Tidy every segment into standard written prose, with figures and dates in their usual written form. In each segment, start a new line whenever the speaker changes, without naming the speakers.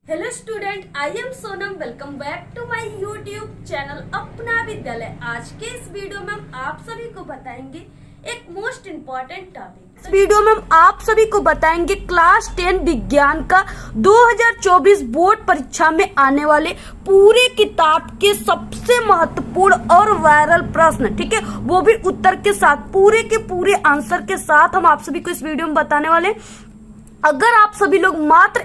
Hello student, I am Sonam. Welcome back to my YouTube channel Apna Vidyalaya. आज के इस video में हम आप सभी को बताएंगे एक मोस्ट इम्पोर्टेंट टॉपिक। इस वीडियो में हम आप सभी को बताएंगे क्लास 10 विज्ञान का 2024 बोर्ड परीक्षा में आने वाले पूरे किताब के सबसे महत्वपूर्ण और वायरल प्रश्न, ठीक है, वो भी उत्तर के साथ, पूरे के पूरे आंसर के साथ हम आप सभी को इस वीडियो में बताने वाले। अगर आप सभी लोग मात्र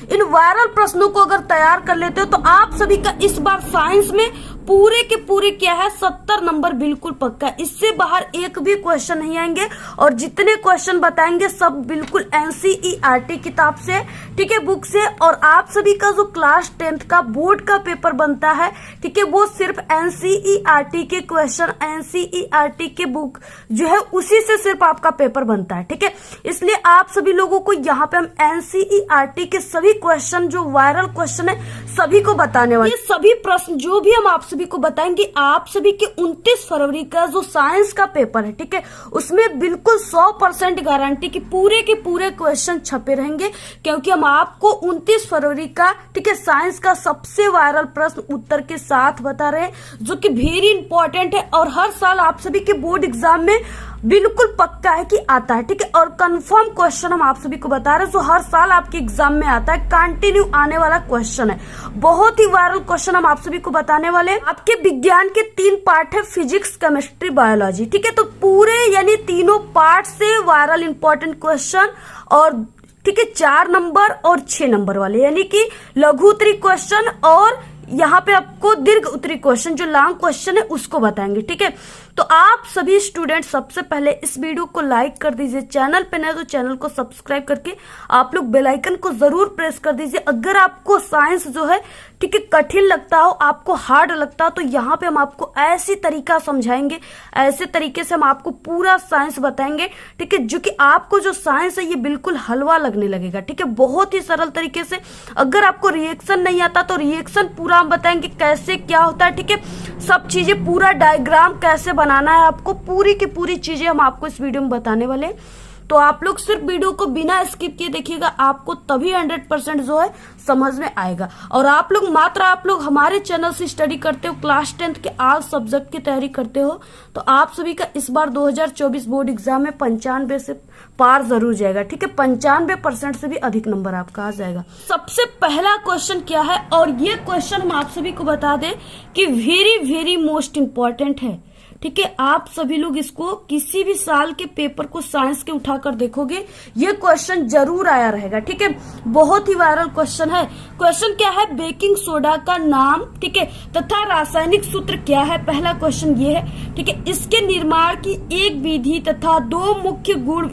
इन वायरल प्रश्नों को अगर तैयार कर लेते हो तो आप सभी का इस बार साइंस में पूरे के पूरे क्या है 70 नंबर बिल्कुल पक्का है। इससे बाहर एक भी क्वेश्चन नहीं आएंगे और जितने क्वेश्चन बताएंगे सब बिल्कुल एनसीईआरटी किताब से, ठीक है, बुक से। और आप सभी का जो क्लास 10th का बोर्ड का पेपर बनता है, ठीक है, वो सिर्फ एनसीईआरटी के क्वेश्चन, एनसीईआरटी के बुक जो है उसी से सिर्फ आपका पेपर बनता है, ठीक है। इसलिए आप सभी लोगों को यहाँ पे हम एनसीईआरटी के सभी क्वेश्चन जो वायरल क्वेश्चन है सभी को बताने वाले। ये सभी प्रश्न जो भी हम आप सभी को बताएंगे, आप सभी के 29 फरवरी का जो साइंस का पेपर है, ठीक है, उसमें बिल्कुल 100% गारंटी की पूरे के पूरे क्वेश्चन छपे रहेंगे, क्योंकि हम आपको 29 फरवरी का, ठीक है, साइंस का सबसे वायरल प्रश्न उत्तर के साथ बता रहे हैं, जो कि वेरी इंपॉर्टेंट है और हर साल आप सभी के बोर्ड एग्जाम में बिल्कुल पक्का है कि आता है, ठीक है। और कंफर्म क्वेश्चन हम आप सभी को बता रहे हैं जो हर साल आपके एग्जाम में आता है, कंटिन्यू आने वाला क्वेश्चन है। बहुत ही वायरल क्वेश्चन हम आप सभी को बताने वाले हैं। आपके विज्ञान के 3 पार्ट है, फिजिक्स, केमिस्ट्री, बायोलॉजी, ठीक है। तो पूरे यानी तीनों पार्ट से वायरल इंपॉर्टेंट क्वेश्चन और, ठीक है, 4 नंबर और 6 नंबर वाले, यानी कि लघु उत्तरी क्वेश्चन और यहाँ पे आपको दीर्घ उत्तरी क्वेश्चन जो लॉन्ग क्वेश्चन है उसको बताएंगे, ठीक है। तो आप सभी स्टूडेंट सबसे पहले इस वीडियो को लाइक कर दीजिए, चैनल पे नए तो चैनल को सब्सक्राइब करके आप लोग बेल आइकन को जरूर प्रेस कर दीजिए। अगर आपको साइंस जो है, ठीक है, कठिन लगता हो, आपको हार्ड लगता हो, तो यहाँ पे हम आपको ऐसी तरीका समझाएंगे, ऐसे तरीके से हम आपको पूरा साइंस बताएंगे, ठीक है, जो कि आपको जो साइंस है ये बिल्कुल हलवा लगने लगेगा, ठीक है, बहुत ही सरल तरीके से। अगर आपको रिएक्शन नहीं आता तो रिएक्शन पूरा हम बताएंगे कैसे क्या होता है, ठीक है, सब चीजें, पूरा डायग्राम कैसे बनाना है, आपको पूरी की पूरी चीजें हम आपको इस वीडियो में बताने वाले हैं। तो आप लोग सिर्फ वीडियो को बिना स्किप किए देखिएगा, आपको तभी 100% जो है समझ में आएगा। और आप लोग हमारे चैनल से स्टडी करते हो, क्लास 10th के आल सब्जेक्ट की तैयारी करते हो, तो आप सभी का इस बार 2024 बोर्ड एग्जाम में 95 से पार जरूर जाएगा, ठीक है, 95% से भी अधिक नंबर आपका आ जाएगा। सबसे पहला क्वेश्चन क्या है, और ये क्वेश्चन हम आप सभी को बता दें कि वेरी वेरी मोस्ट इम्पोर्टेंट है, ठीक है। आप सभी लोग इसको किसी भी साल के पेपर को साइंस के उठाकर देखोगे, ये क्वेश्चन जरूर आया रहेगा, ठीक है, बहुत ही वायरल क्वेश्चन है। क्वेश्चन क्या है, बेकिंग सोडा का नाम, ठीक है, तथा रासायनिक सूत्र क्या है। पहला क्वेश्चन ये है, ठीक है, इसके निर्माण की एक विधि तथा 2 मुख्य गुण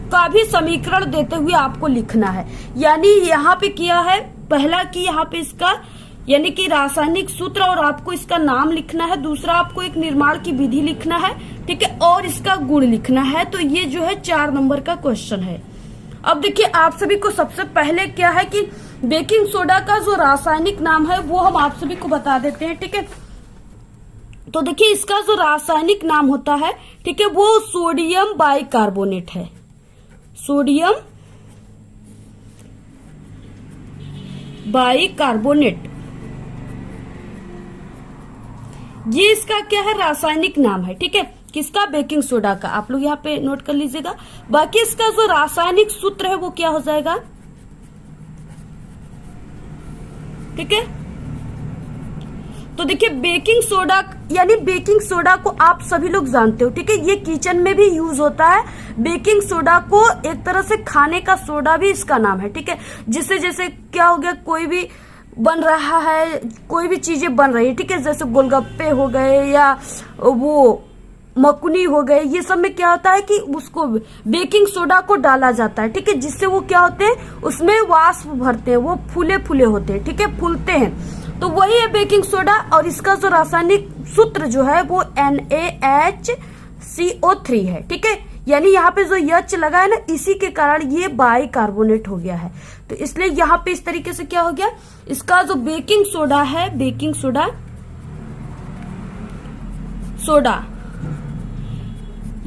का भी समीकरण देते हुए आपको लिखना है। यानी यहाँ पे किया है पहला कि यहाँ पे इसका यानी कि रासायनिक सूत्र और आपको इसका नाम लिखना है, दूसरा आपको एक निर्माण की विधि लिखना है, ठीक है, और इसका गुण लिखना है। तो ये जो है 4 नंबर का क्वेश्चन है। अब देखिए आप सभी को सबसे पहले क्या है कि बेकिंग सोडा का जो रासायनिक नाम है वो हम आप सभी को बता देते हैं, ठीक है। तो देखिए इसका जो रासायनिक नाम होता है, ठीक है, वो सोडियम बाइकार्बोनेट है, सोडियम बाइकार्बोनेट, ये इसका क्या है रासायनिक नाम है, ठीक है, किसका, बेकिंग सोडा का। आप लोग यहाँ पे नोट कर लीजिएगा। बाकी इसका जो रासायनिक सूत्र है वो क्या हो जाएगा, ठीक है। तो देखिए बेकिंग सोडा, यानी बेकिंग सोडा को आप सभी लोग जानते हो, ठीक है, ये किचन में भी यूज होता है। बेकिंग सोडा को एक तरह से खाने का सोडा भी इसका नाम है, ठीक है। जिससे जैसे क्या हो गया, कोई भी बन रहा है, कोई भी चीजें बन रही है, ठीक है, जैसे गोलगप्पे हो गए या वो मकुनी हो गए, ये सब में क्या होता है कि उसको बेकिंग सोडा को डाला जाता है, ठीक है, जिससे वो क्या होते हैं, उसमें वाष्प भरते हैं, वो फूले फूले होते हैं, ठीक है, फूलते हैं। तो वही है बेकिंग सोडा। और इसका जो रासायनिक सूत्र जो है वो NaHCO3 है, ठीक है, यानी यहाँ पे जो H लगा है ना, इसी के कारण ये बाइकार्बोनेट हो गया है। तो इसलिए यहाँ पे इस तरीके से क्या हो गया, इसका जो बेकिंग सोडा है, बेकिंग सोडा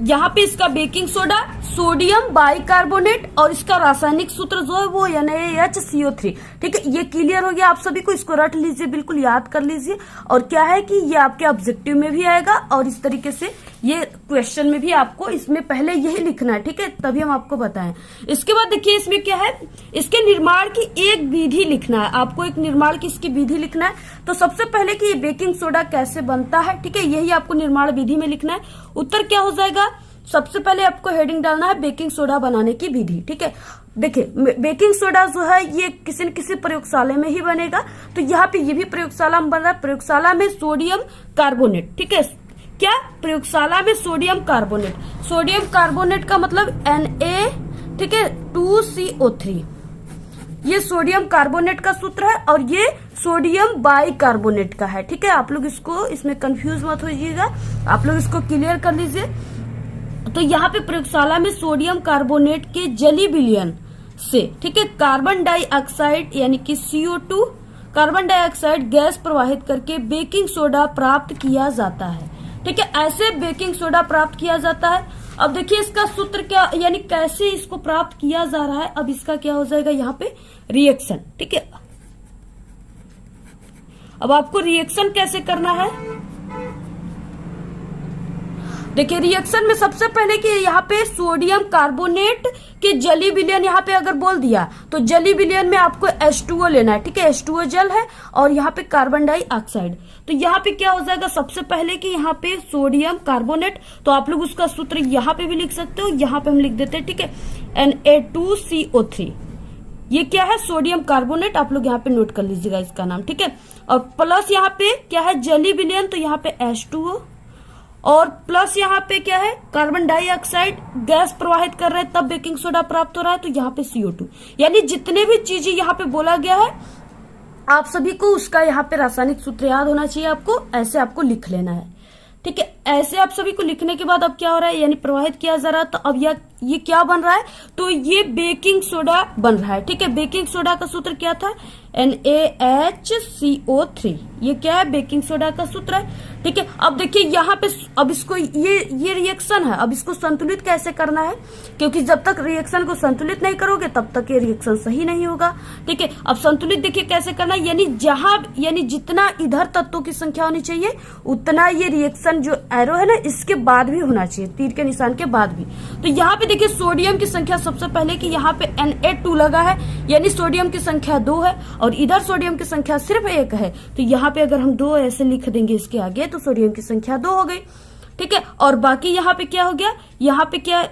यहाँ पे इसका बेकिंग सोडा, सोडियम बाइकार्बोनेट और इसका रासायनिक सूत्र जो है वो NaHCO3। ठीक है, ये क्लियर हो गया आप सभी को, इसको रट लीजिए, बिल्कुल याद कर लीजिए। और क्या है कि ये आपके ऑब्जेक्टिव में भी आएगा और इस तरीके से ये क्वेश्चन में भी आपको इसमें पहले यही लिखना है। ठीक है, तभी हम आपको बताएं। इसके बाद देखिए इसमें क्या है, इसके निर्माण की एक विधि लिखना है आपको, एक निर्माण की इसकी विधि लिखना है। तो सबसे पहले कि ये बेकिंग सोडा कैसे बनता है, ठीक है, यही आपको निर्माण विधि में लिखना है। उत्तर क्या हो जाएगा, सबसे पहले आपको हेडिंग डालना है बेकिंग सोडा बनाने की विधि। ठीक है, देखिए बेकिंग सोडा जो है ये किसी न किसी प्रयोगशाला में ही बनेगा। तो यहाँ पे ये भी प्रयोगशाला में बन रहा है, प्रयोगशाला में सोडियम कार्बोनेट। ठीक है, क्या प्रयोगशाला में सोडियम कार्बोनेट, सोडियम कार्बोनेट का मतलब Na, ठीक है, 2CO3, ये सोडियम कार्बोनेट का सूत्र है और ये सोडियम बाइकार्बोनेट का है। ठीक है, आप लोग इसको इसमें कंफ्यूज मत होइएगा, आप लोग इसको क्लियर कर लीजिए। तो यहाँ पे प्रयोगशाला में सोडियम कार्बोनेट के जली विलयन से, ठीक है, कार्बन डाइऑक्साइड यानी कि CO2, कार्बन डाइऑक्साइड गैस प्रवाहित करके बेकिंग सोडा प्राप्त किया जाता है। ठीक है, ऐसे बेकिंग सोडा प्राप्त किया जाता है। अब देखिए इसका सूत्र क्या, यानी कैसे इसको प्राप्त किया जा रहा है। अब इसका क्या हो जाएगा यहाँ पे रिएक्शन। ठीक है, अब आपको रिएक्शन कैसे करना है, देखिए रिएक्शन में सबसे पहले कि यहाँ पे सोडियम कार्बोनेट के जली विलयन यहाँ पे अगर बोल दिया तो जली विलयन में आपको H2O लेना है। ठीक है, H2O जल है और यहाँ पे कार्बन डाइऑक्साइड। तो यहाँ पे क्या हो जाएगा, सबसे पहले कि यहाँ पे सोडियम कार्बोनेट, तो आप लोग उसका सूत्र यहाँ पे भी लिख सकते हो, यहाँ पे हम लिख देते हैं। ठीक है, Na2CO3, ये क्या है, सोडियम कार्बोनेट, आप लोग यहाँ पे नोट कर लीजिएगा इसका नाम। ठीक है, और प्लस यहाँ पे क्या है, जली विलयन, तो यहाँ पे H2O, और प्लस यहाँ पे क्या है, कार्बन डाइऑक्साइड गैस प्रवाहित कर रहे हैं तब बेकिंग सोडा प्राप्त हो रहा है, तो यहाँ पे CO2। यानी जितने भी चीजें यहाँ पे बोला गया है आप सभी को उसका यहाँ पे रासायनिक सूत्र याद होना चाहिए, आपको ऐसे आपको लिख लेना है। ठीक है, ऐसे आप सभी को लिखने के बाद अब क्या हो रहा है, यानी प्रवाहित किया जा रहा है, तो अब ये क्या बन रहा है, तो ये बेकिंग सोडा बन रहा है। ठीक है, बेकिंग सोडा का सूत्र क्या था, NaHCO3, ये क्या है, बेकिंग सोडा का सूत्र है। ठीक है, अब देखिए यहाँ पे, अब इसको ये रिएक्शन है, अब इसको संतुलित कैसे करना है, क्योंकि जब तक रिएक्शन को संतुलित नहीं करोगे तब तक ये रिएक्शन सही नहीं होगा। ठीक है, अब संतुलित देखिए कैसे करना है, यानी जितना इधर तत्वों की संख्या होनी चाहिए उतना ये रिएक्शन जो एरो है ना इसके बाद भी होना चाहिए, तीर के निशान के बाद भी। तो यहाँ पे देखिए सोडियम की संख्या सबसे पहले कि यहाँ पे Na2 लगा है, यानी सोडियम की संख्या 2 है और इधर सोडियम की संख्या सिर्फ 1 है। तो यहाँ पे अगर हम 2 ऐसे लिख देंगे इसके आगे तो सोडियम की संख्या 2 हो गई। ठीक है, और बाकी यहाँ पे क्या हो गया, यहाँ पे क्या,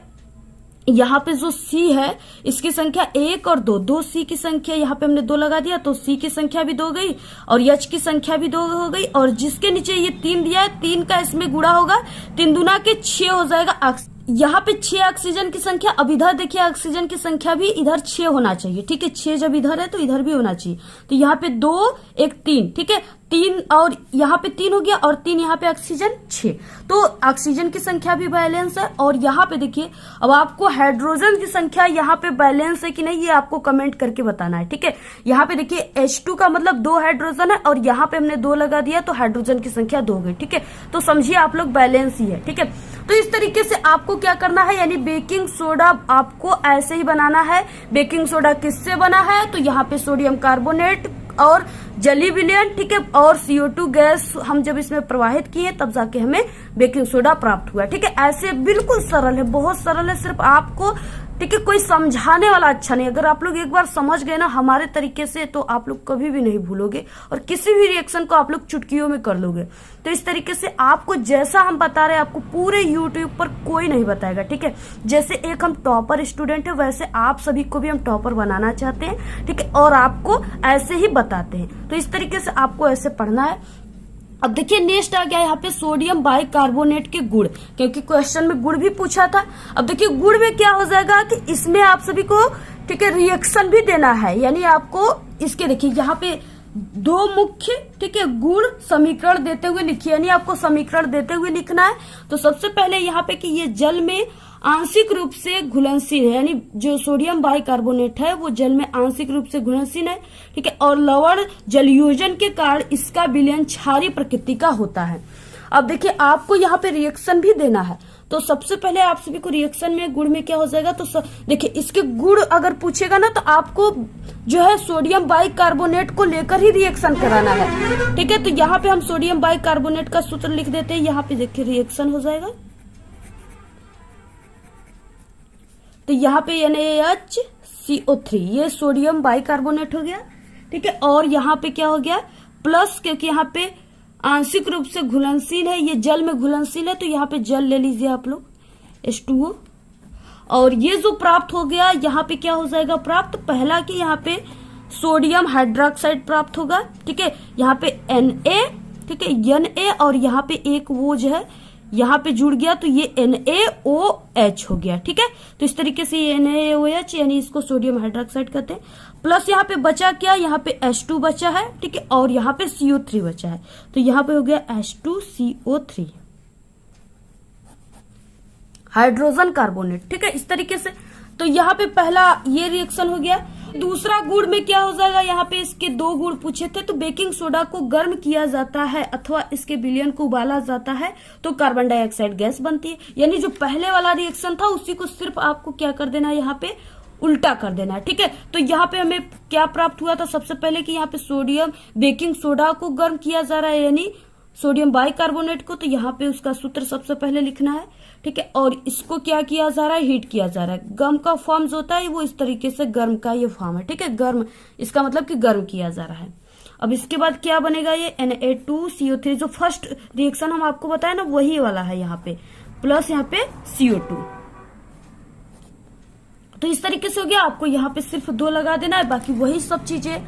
यहाँ पे जो C है इसकी संख्या 1 और 2 C की संख्या यहाँ पे हमने 2 लगा दिया तो C की संख्या भी 2 गई और H की संख्या भी 2 हो गई, और जिसके नीचे ये 3 दिया है 3 का इसमें गुणा होगा, 3 दूना के 6 हो जाएगा। यहाँ पे 6 ऑक्सीजन की संख्या, अब इधर देखिए ऑक्सीजन की संख्या भी इधर 6 होना चाहिए। ठीक है, 6 जब इधर है तो इधर भी होना चाहिए, तो यहाँ पे 2 1 3, ठीक है, 3 और यहाँ पे 3 हो गया और 3 यहाँ पे ऑक्सीजन 6, तो ऑक्सीजन की संख्या भी बैलेंस है। और यहाँ पे देखिए अब आपको हाइड्रोजन की संख्या यहाँ पे बैलेंस है कि नहीं ये आपको कमेंट करके बताना है। ठीक है, यहाँ पे देखिए H2 का मतलब 2 हाइड्रोजन है और यहाँ पे हमने 2 लगा दिया तो हाइड्रोजन की संख्या 2 हो गई। ठीक है, तो समझिए आप लोग बैलेंस ही है। ठीक है, तो इस तरीके से आपको क्या करना है, यानी बेकिंग सोडा आपको ऐसे ही बनाना है। बेकिंग सोडा किससे बना है, तो यहाँ पे सोडियम कार्बोनेट और जली विलयन, ठीक है, और CO2 गैस हम जब इसमें प्रवाहित किए तब जाके हमें बेकिंग सोडा प्राप्त हुआ। ठीक है, ऐसे बिल्कुल सरल है, बहुत सरल है, सिर्फ आपको, ठीक है, कोई समझाने वाला अच्छा नहीं। अगर आप लोग एक बार समझ गए ना हमारे तरीके से तो आप लोग कभी भी नहीं भूलोगे और किसी भी रिएक्शन को आप लोग चुटकियों में कर लोगे। तो इस तरीके से आपको जैसा हम बता रहे हैं आपको पूरे यूट्यूब पर कोई नहीं बताएगा। ठीक है, जैसे एक हम टॉपर स्टूडेंट है वैसे आप सभी को भी हम टॉपर बनाना चाहते हैं। ठीक है, और आपको ऐसे ही बताते हैं, तो इस तरीके से आपको ऐसे पढ़ना है। अब देखिए नेक्स्ट आ गया यहाँ पे सोडियम बाइकार्बोनेट के गुण, क्योंकि क्वेश्चन में गुण भी पूछा था। अब देखिए गुण में क्या हो जाएगा कि इसमें आप सभी को, ठीक है, रिएक्शन भी देना है, यानी आपको इसके देखिए यहाँ पे 2 मुख्य, ठीक है, गुण समीकरण देते हुए लिखिए, यानी आपको समीकरण देते हुए लिखना है। तो सबसे पहले यहाँ पे कि ये जल में आंशिक रूप से घुलनशील है, यानी जो सोडियम बाइकार्बोनेट है वो जल में आंशिक रूप से घुलनशील है। ठीक है, और लवण जलयोजन के कारण इसका विलयन क्षारीय प्रकृति का होता है। अब देखिए आपको यहाँ पे रिएक्शन भी देना है, तो सबसे पहले आप सभी को रिएक्शन में गुड़ में क्या हो जाएगा, तो देखिए इसके गुड़ अगर पूछेगा ना तो आपको जो है सोडियम बाइकार्बोनेट को लेकर ही रिएक्शन कराना है, ठीक है। तो यहाँ पे हम सोडियम बाइकार्बोनेट का सूत्र लिख देते हैं, यहाँ पे देखिए रिएक्शन हो जाएगा, तो यहाँ पे NaHCO3 ये सोडियम बाइकार्बोनेट हो गया, ठीक है। और यहाँ पे क्या हो गया प्लस, क्योंकि यहाँ पे आंशिक रूप से घुलनशील है, ये जल में घुलनशील है, तो यहाँ पे जल ले लीजिए आप लोग H2O। और ये जो प्राप्त हो गया यहाँ पे क्या हो जाएगा प्राप्त, पहला कि यहाँ पे सोडियम हाइड्रोक्साइड प्राप्त होगा, ठीक है। यहाँ पे Na, ठीक है, Na, और यहाँ पे एक वो जो है यहाँ पे जुड़ गया, तो ये NaOH हो गया, ठीक है। तो इस तरीके से ये NaOH यानी इसको सोडियम हाइड्रोक्साइड कहते हैं। प्लस यहाँ पे बचा क्या, यहाँ पे H2 बचा है, ठीक है, और यहाँ पे CO3 बचा है, तो यहाँ पे हो गया H2CO3 हाइड्रोजन कार्बोनेट, ठीक है, इस तरीके से। तो यहाँ पे पहला ये रिएक्शन हो गया। दूसरा गुड़ में क्या हो जाएगा, यहाँ पे इसके 2 गुण पूछे थे, तो बेकिंग सोडा को गर्म किया जाता है अथवा इसके विलयन को उबाला जाता है तो कार्बन डाइऑक्साइड गैस बनती है। यानी जो पहले वाला रिएक्शन था उसी को सिर्फ आपको क्या कर देना है, यहाँ पे उल्टा कर देना है, ठीक है। तो यहाँ पे हमें क्या प्राप्त हुआ था, सबसे पहले कि यहाँ पे सोडियम बेकिंग सोडा को गर्म किया जा रहा है यानी सोडियम बाइकार्बोनेट को, तो यहाँ पे उसका सूत्र सबसे पहले लिखना है, ठीक है। और इसको क्या किया जा रहा है, हीट किया जा रहा है। गर्म का फॉर्म जो होता है वो इस तरीके से गर्म का ये फॉर्म है, ठीक है, गर्म इसका मतलब कि गर्म किया जा रहा है। अब इसके बाद क्या बनेगा, ये Na2CO3 जो फर्स्ट रिएक्शन हम आपको बताया ना वही वाला है यहाँ पे, प्लस यहाँ पे CO2। तो इस तरीके से हो गया, आपको यहाँ पे सिर्फ 2 लगा देना है, बाकी वही सब चीजें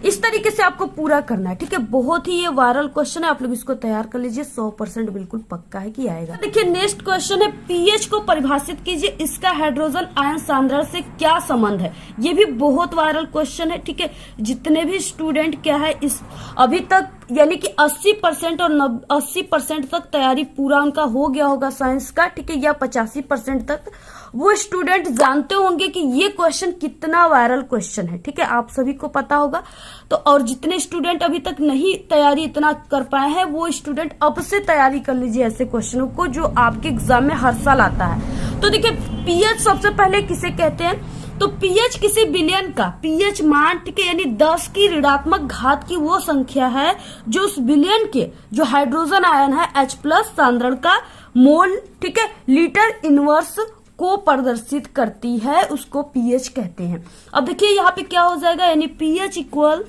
इस तरीके से आपको पूरा करना है, ठीक है। बहुत ही ये वायरल क्वेश्चन है, आप लोग इसको तैयार कर लीजिए, 100% बिल्कुल पक्का है कि आएगा। देखिए नेक्स्ट क्वेश्चन है, पीएच को परिभाषित कीजिए, इसका हाइड्रोजन आयन सांद्रण से क्या संबंध है। ये भी बहुत वायरल क्वेश्चन है, ठीक है। जितने भी स्टूडेंट क्या है इस अभी तक यानी कि 80% और 80% तक तैयारी पूरा उनका हो गया होगा साइंस का, ठीक है, या 85% तक, वो स्टूडेंट जानते होंगे कि ये क्वेश्चन कितना वायरल क्वेश्चन है, ठीक है, आप सभी को पता होगा। तो और जितने स्टूडेंट अभी तक नहीं तैयारी इतना कर पाए हैं वो स्टूडेंट अब से तैयारी कर लीजिए ऐसे क्वेश्चनों को जो आपके एग्जाम में हर साल आता है। तो देखिए पीएच सबसे पहले किसे कहते हैं, तो पीएच किसी विलयन का पीएच मान, ठीक है, यानी 10 की ऋणात्मक घात की वो संख्या है जो उस विलयन के जो हाइड्रोजन आयन है H+ सांद्रण का मोल, ठीक है, लीटर इनवर्स को प्रदर्शित करती है, उसको पीएच कहते हैं। अब देखिए यहाँ पे क्या हो जाएगा, यानी पीएच इक्वल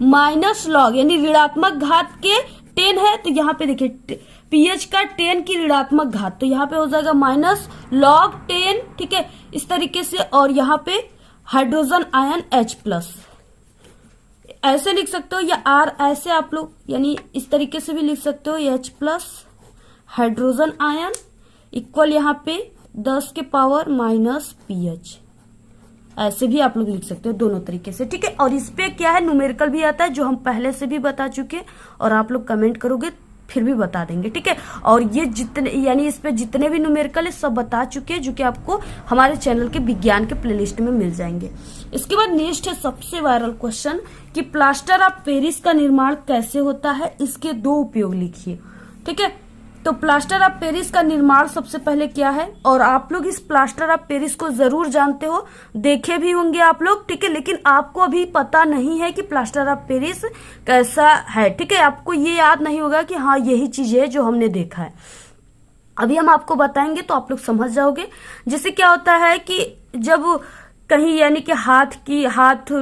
माइनस लॉग यानी ऋणात्मक घात के 10 है, तो यहाँ पे देखिए पीएच का 10 की ऋणात्मक घात, तो यहाँ पे हो जाएगा माइनस लॉग 10, ठीक है, इस तरीके से। और यहाँ पे हाइड्रोजन आयन H+ ऐसे लिख सकते हो, या R ऐसे आप लोग यानी इस तरीके से भी लिख सकते हो, H+ हाइड्रोजन आयन इक्वल यहाँ पे 10 के पावर माइनस पीएच, ऐसे भी आप लोग लिख सकते हो दोनों तरीके से, ठीक है। और इस पे क्या है न्यूमेरिकल भी आता है जो हम पहले से भी बता चुके और आप लोग कमेंट करोगे फिर भी बता देंगे, ठीक है। और ये जितने यानी इस पे जितने भी न्यूमेरिकल है सब बता चुके हैं जो कि आपको हमारे चैनल के विज्ञान के प्लेलिस्ट में मिल जाएंगे। इसके बाद नेक्स्ट है सबसे वायरल क्वेश्चन कि प्लास्टर ऑफ पेरिस का निर्माण कैसे होता है, इसके 2 उपयोग लिखिए, ठीक है। तो प्लास्टर ऑफ पेरिस का निर्माण सबसे पहले क्या है, और आप लोग इस प्लास्टर ऑफ पेरिस को जरूर जानते हो, देखे भी होंगे आप लोग, ठीक है, लेकिन आपको अभी पता नहीं है कि प्लास्टर ऑफ पेरिस कैसा है, ठीक है। आपको ये याद नहीं होगा कि हाँ यही चीज है जो हमने देखा है, अभी हम आपको बताएंगे तो आप लोग समझ जाओगे। जैसे क्या होता है कि जब कहीं यानी कि हाथ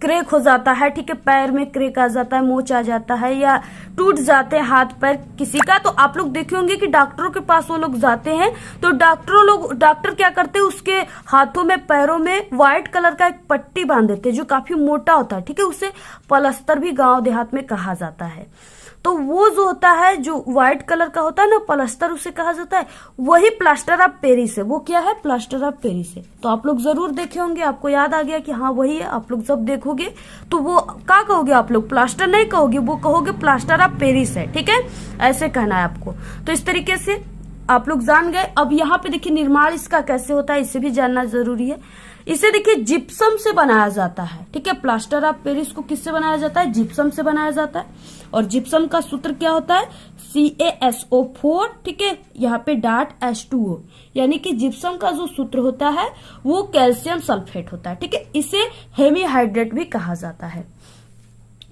क्रेक हो जाता है, ठीक है, पैर में क्रेक आ जाता है, मोच आ जाता है या टूट जाते हैं हाथ पैर किसी का, तो आप लोग देखे होंगे कि डॉक्टरों के पास वो लोग जाते हैं, तो डॉक्टर क्या करते हैं उसके हाथों में पैरों में व्हाइट कलर का एक पट्टी बांध देते हैं जो काफी मोटा होता है, ठीक है, उसे प्लास्टर भी गांव देहात में कहा जाता है। तो वो जो होता है जो व्हाइट कलर का होता है ना प्लास्टर उसे कहा जाता है, वही प्लास्टर ऑफ पेरिस है। वो क्या है, प्लास्टर ऑफ पेरिस है। तो आप लोग जरूर देखे होंगे, आपको याद आ गया कि हाँ वही है। आप लोग जब देखोगे तो वो क्या कहोगे, आप लोग प्लास्टर नहीं कहोगे, वो कहोगे प्लास्टर ऑफ पेरिस है, ठीक है, ऐसे कहना है आपको। तो इस तरीके से आप लोग जान गए। अब यहाँ पे देखिए निर्माण इसका कैसे होता है, इसे भी जानना जरूरी है। इसे देखिए जिप्सम से बनाया जाता है, ठीक है। प्लास्टर ऑफ पेरिस को किससे बनाया जाता है? जिप्सम से बनाया जाता है। और जिप्सम का सूत्र क्या होता है? CaSO4, ठीक है, यहाँ पे डाट H2O, यानी कि जिप्सम का जो सूत्र होता है वो कैल्शियम सल्फेट होता है, ठीक है। इसे हेमीहाइड्रेट भी कहा जाता है।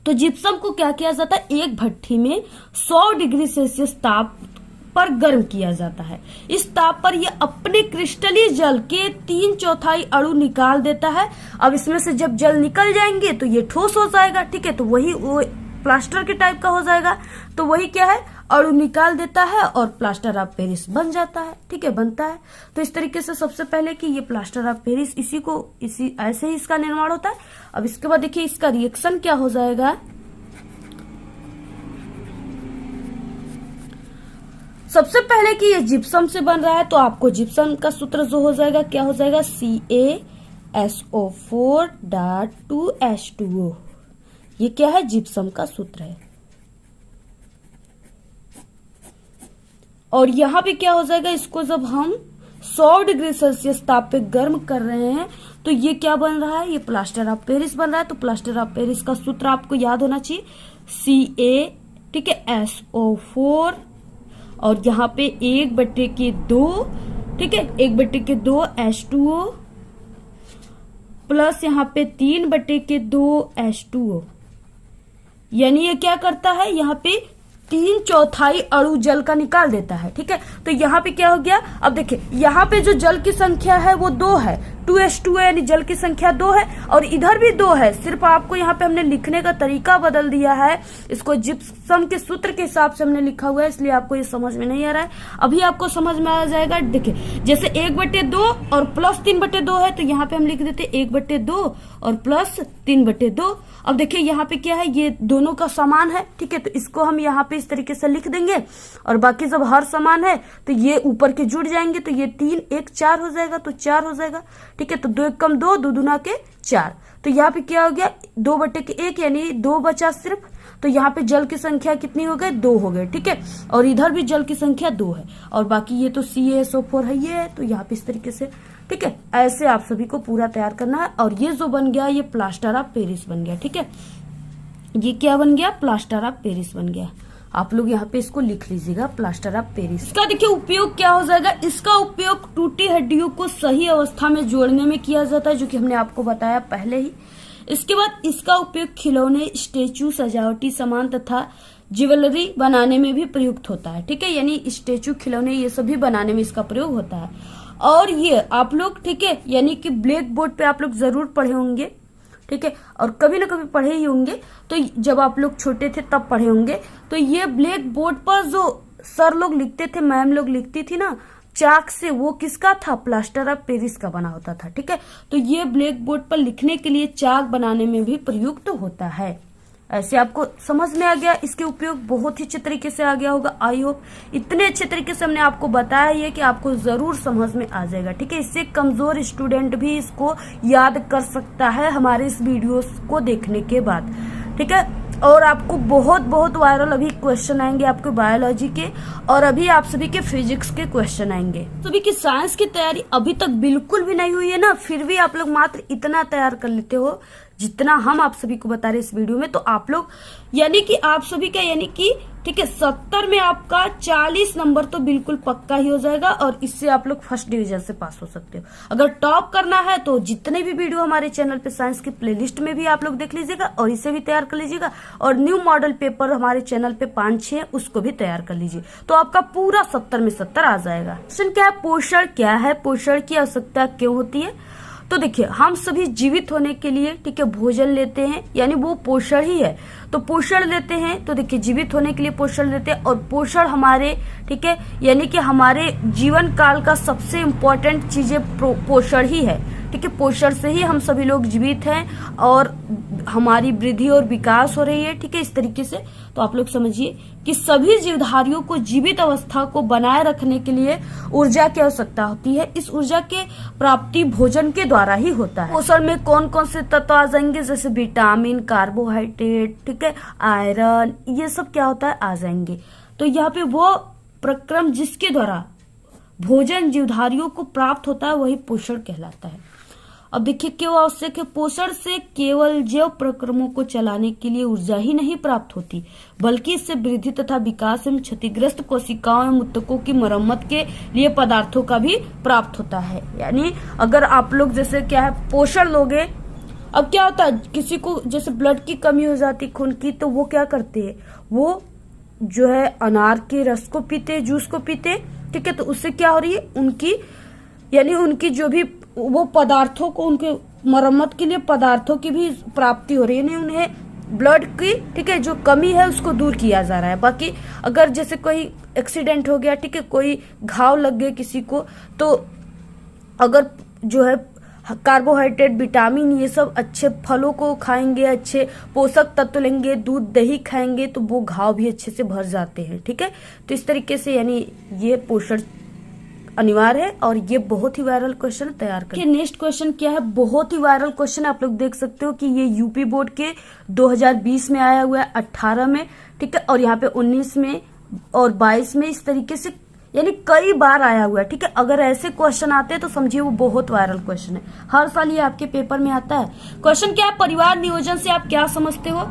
तो जिप्सम को क्या किया जाता है? एक भट्ठी में 100 डिग्री सेल्सियस ताप पर गर्म किया जाता है। इस ताप पर यह अपने क्रिस्टलीय जल के 3/4 अणु निकाल देता है। अब इसमें से जब जल निकल जाएंगे तो ये ठोस हो जाएगा, ठीक है, तो वही वो प्लास्टर के टाइप का हो जाएगा। तो वही क्या है? अणु निकाल देता है और प्लास्टर ऑफ पेरिस बन जाता है, ठीक है, बनता है। तो इस तरीके से सबसे पहले कि ये प्लास्टर ऑफ पेरिस इसी ऐसे ही इसका निर्माण होता है। अब इसके बाद देखिए इसका रिएक्शन क्या हो जाएगा। सबसे पहले कि ये जिप्सम से बन रहा है तो आपको जिप्सम का सूत्र जो हो जाएगा क्या हो जाएगा? CaSO4.2H2O। ये क्या है? जिप्सम का सूत्र है। और यहां पे क्या हो जाएगा? इसको जब हम 100 डिग्री सेल्सियस ताप पे गर्म कर रहे हैं तो ये क्या बन रहा है? ये प्लास्टर ऑफ पेरिस बन रहा है। तो प्लास्टर ऑफ पेरिस का सूत्र आपको याद होना चाहिए, Ca, ठीक है, SO4 और यहाँ पे 1/2, ठीक है, 1/2 H2O प्लस यहाँ पे 3/2 H2O, यानी ये क्या करता है? यहाँ पे 3/4 अणु जल का निकाल देता है, ठीक है। तो यहाँ पे क्या हो गया? अब देखिए यहाँ पे जो जल की संख्या है वो 2 है, 2H2 है, यानी जल की संख्या 2 है। और इधर भी 2 है, सिर्फ आपको यहाँ पे हमने लिखने का तरीका बदल दिया है। इसको जिप्सम के सूत्र के हिसाब से हमने लिखा हुआ है, इसलिए आपको ये समझ में नहीं आ रहा है। अभी आपको समझ में आ जाएगा। देखिए जैसे 1/2 और प्लस 3/2 है, तो यहाँ पे हम लिख देते 1/2 और प्लस 3/2। अब देखिए यहाँ पे क्या है? ये दोनों का समान है, ठीक है, तो इसको हम यहाँ पे इस तरीके से लिख देंगे। और बाकी जब हर समान है तो ये ऊपर के जुड़ जाएंगे, तो ये 3 1 4 हो जाएगा, तो 4 हो जाएगा, ठीक है। तो 2 1 कम 2, 2 दूना के 4। तो यहाँ पे क्या हो गया? 2/1 यानी 2 बचा सिर्फ। तो यहाँ पे जल की संख्या कितनी हो गई? 2 हो गए, ठीक है। और इधर भी जल की संख्या 2 है। और बाकी ये तो CaSO4 है, ये है, तो यहाँ पे इस तरीके से, ठीक है। ऐसे आप सभी को पूरा तैयार करना है। और ये जो बन गया ये प्लास्टर ऑफ पेरिस बन गया, ठीक है। ये क्या बन गया? प्लास्टर ऑफ पेरिस बन गया। आप लोग यहाँ पे इसको लिख लीजिएगा, प्लास्टर ऑफ पेरिस। इसका देखिए उपयोग क्या हो जाएगा। इसका उपयोग टूटी हड्डियों को सही अवस्था में जोड़ने में किया जाता है, जो कि हमने आपको बताया पहले ही। इसके बाद इसका उपयोग खिलौने, स्टेचू, सजावटी सामान तथा ज्वेलरी बनाने में भी प्रयुक्त होता है, ठीक है। यानी स्टेचू, खिलौने, ये सभी बनाने में इसका प्रयोग होता है। और ये आप लोग, ठीक है, यानी कि ब्लैक बोर्ड पे आप लोग जरूर पढ़े होंगे, ठीक है, और कभी ना कभी पढ़े ही होंगे। तो जब आप लोग छोटे थे तब पढ़े होंगे। तो ये ब्लैक बोर्ड पर जो सर लोग लिखते थे, मैम लोग लिखती थी ना चाक से, वो किसका था? प्लास्टर ऑफ पेरिस का बना होता था, ठीक है। तो ये ब्लैक बोर्ड पर लिखने के लिए चाक बनाने में भी प्रयुक्त होता है। ऐसे आपको समझ में आ गया। इसके उपयोग बहुत ही अच्छे तरीके से आ गया होगा। आई होप इतने अच्छे तरीके से हमने आपको बताया ये कि आपको जरूर समझ में आ जाएगा, ठीक है। इससे कमजोर स्टूडेंट भी इसको याद कर सकता है हमारे इस वीडियो को देखने के बाद, ठीक है। और आपको बहुत बहुत वायरल अभी क्वेश्चन आएंगे आपके बायोलॉजी के, और अभी आप सभी के फिजिक्स के क्वेश्चन आएंगे। सभी की साइंस की तैयारी अभी तक बिल्कुल भी नहीं हुई है ना, फिर भी आप लोग मात्र इतना तैयार कर लेते हो जितना हम आप सभी को बता रहे इस वीडियो में। तो आप लोग यानी कि आप सभी का, यानी कि ठीक है, 70 में आपका 40 नंबर तो बिल्कुल पक्का ही हो जाएगा। और इससे आप लोग फर्स्ट डिवीजन से पास हो सकते हो। अगर टॉप करना है तो जितने भी वीडियो हमारे चैनल पे साइंस की प्लेलिस्ट में भी आप लोग देख लीजिएगा और इसे भी तैयार कर लीजिएगा। और न्यू मॉडल पेपर हमारे चैनल पे 5-6 उसको भी तैयार कर लीजिए, तो आपका पूरा 70 में 70 आ जाएगा। क्वेश्चन क्या है? पोषण क्या है? पोषण की आवश्यकता क्यों होती है? तो देखिए हम सभी जीवित होने के लिए, ठीक है, भोजन लेते हैं, यानी वो पोषण ही है। तो पोषण लेते हैं, तो देखिए जीवित होने के लिए पोषण लेते हैं। और पोषण हमारे, ठीक है, यानी कि हमारे जीवन काल का सबसे इम्पोर्टेंट चीजें पोषण ही है, ठीक है। पोषण से ही हम सभी लोग जीवित हैं और हमारी वृद्धि और विकास हो रही है, ठीक है, इस तरीके से। तो आप लोग समझिए कि सभी जीवधारियों को जीवित अवस्था को बनाए रखने के लिए ऊर्जा की आवश्यकता होती है। इस ऊर्जा के प्राप्ति भोजन के द्वारा ही होता है। पोषण में कौन कौन से तत्व आ जाएंगे? जैसे विटामिन, कार्बोहाइड्रेट, ठीक है, आयरन, ये सब क्या होता है? आ जाएंगे। तो यहाँ पे वो प्रक्रम जिसके द्वारा भोजन जीवधारियों को प्राप्त होता है वही पोषण कहलाता है।
अब देखिए क्यों आवश्यक है? पोषण से केवल जैव प्रक्रमों को चलाने के लिए ऊर्जा ही नहीं प्राप्त होती, बल्कि इससे वृद्धि तथा विकास एवं क्षतिग्रस्त कोशिकाओं एवं ऊतकों की मरम्मत के लिए पदार्थों का भी प्राप्त होता है। यानी अगर आप लोग जैसे क्या है पोषण लोगे, अब क्या होता है किसी को जैसे ब्लड की कमी हो जाती खून की, तो वो क्या करते हैं, वो जो है अनार के रस को पीते, जूस को पीते, ठीक है। तो उससे क्या हो रही है, उनकी यानी उनकी जो भी वो पदार्थों को, उनके मरम्मत के लिए पदार्थों की भी प्राप्ति हो रही है, यानी उन्हें ब्लड की, ठीक है, जो कमी है उसको दूर किया जा रहा है। बाकी अगर जैसे कोई एक्सीडेंट हो गया, ठीक है, कोई घाव लग गए किसी को, तो अगर जो है कार्बोहाइड्रेट, विटामिन, ये सब अच्छे फलों को खाएंगे, अच्छे पोषक तत्व लेंगे, दूध दही खाएंगे, तो वो घाव भी अच्छे से भर जाते हैं, ठीक है। तो इस तरीके से यानी ये पोषण अनिवार्य है और ये बहुत ही वायरल क्वेश्चन तैयार करें। नेक्स्ट क्वेश्चन क्या है, बहुत ही वायरल क्वेश्चन, आप लोग देख सकते हो कि ये यूपी बोर्ड के 2020 में आया हुआ है, 18 में, ठीक है, और यहाँ पे 19 में और 22 में, इस तरीके से यानी कई बार आया हुआ है, ठीक है। अगर ऐसे क्वेश्चन आते हैं तो समझिए वो बहुत वायरल क्वेश्चन है, हर साल ये आपके पेपर में आता है। क्वेश्चन क्या है, परिवार नियोजन से आप क्या समझते हो?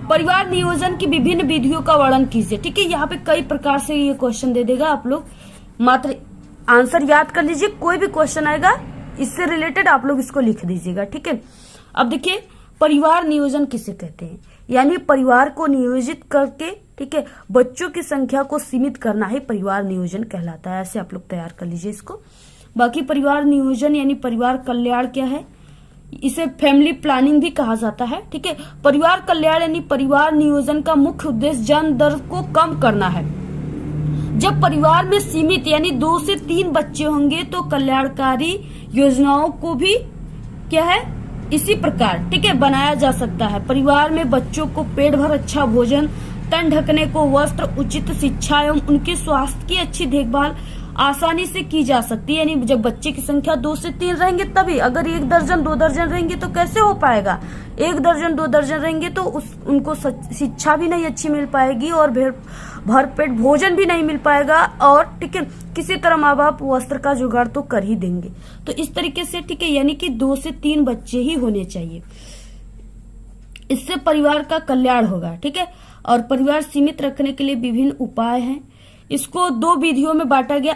परिवार नियोजन की विभिन्न विधियों का वर्णन कीजिए, ठीक है। यहाँ पे कई प्रकार से ये क्वेश्चन दे देगा, आप लोग मात्र आंसर याद कर लीजिए, कोई भी क्वेश्चन आएगा इससे रिलेटेड आप लोग इसको लिख दीजिएगा, ठीक है। अब देखिए परिवार नियोजन किसे कहते हैं, यानी परिवार को नियोजित करके, ठीक है, बच्चों की संख्या को सीमित करना ही परिवार नियोजन कहलाता है। ऐसे आप लोग तैयार कर लीजिए इसको। बाकी परिवार नियोजन यानी परिवार कल्याण क्या है, इसे फैमिली प्लानिंग भी कहा जाता है, ठीक है। परिवार कल्याण यानी परिवार नियोजन का मुख्य उद्देश्य जन्म दर को कम करना है। जब परिवार में सीमित यानी 2 से 3 बच्चे होंगे तो कल्याणकारी योजनाओं को भी क्या है इसी प्रकार, ठीक है, बनाया जा सकता है। परिवार में बच्चों को पेट भर अच्छा भोजन, तन ढकने को वस्त्र, उचित शिक्षा एवं उनके स्वास्थ्य की अच्छी देखभाल आसानी से की जा सकती है। यानी जब बच्चे की संख्या 2 से 3 रहेंगे तभी, अगर 1 दर्जन 2 दर्जन रहेंगे तो कैसे हो पाएगा? 1 दर्जन 2 दर्जन रहेंगे तो उनको शिक्षा भी नहीं अच्छी मिल पाएगी और भरपेट भोजन भी नहीं मिल पाएगा, और ठीक है किसी तरह माँ बाप वस्त्र का जुगाड़ तो कर ही देंगे। तो इस तरीके से, ठीक है, यानी कि 2 से 3 बच्चे ही होने चाहिए, इससे परिवार का कल्याण होगा, ठीक है। और परिवार सीमित रखने के लिए विभिन्न उपाय हैं। इसको 2 विधियों में बांटा गया,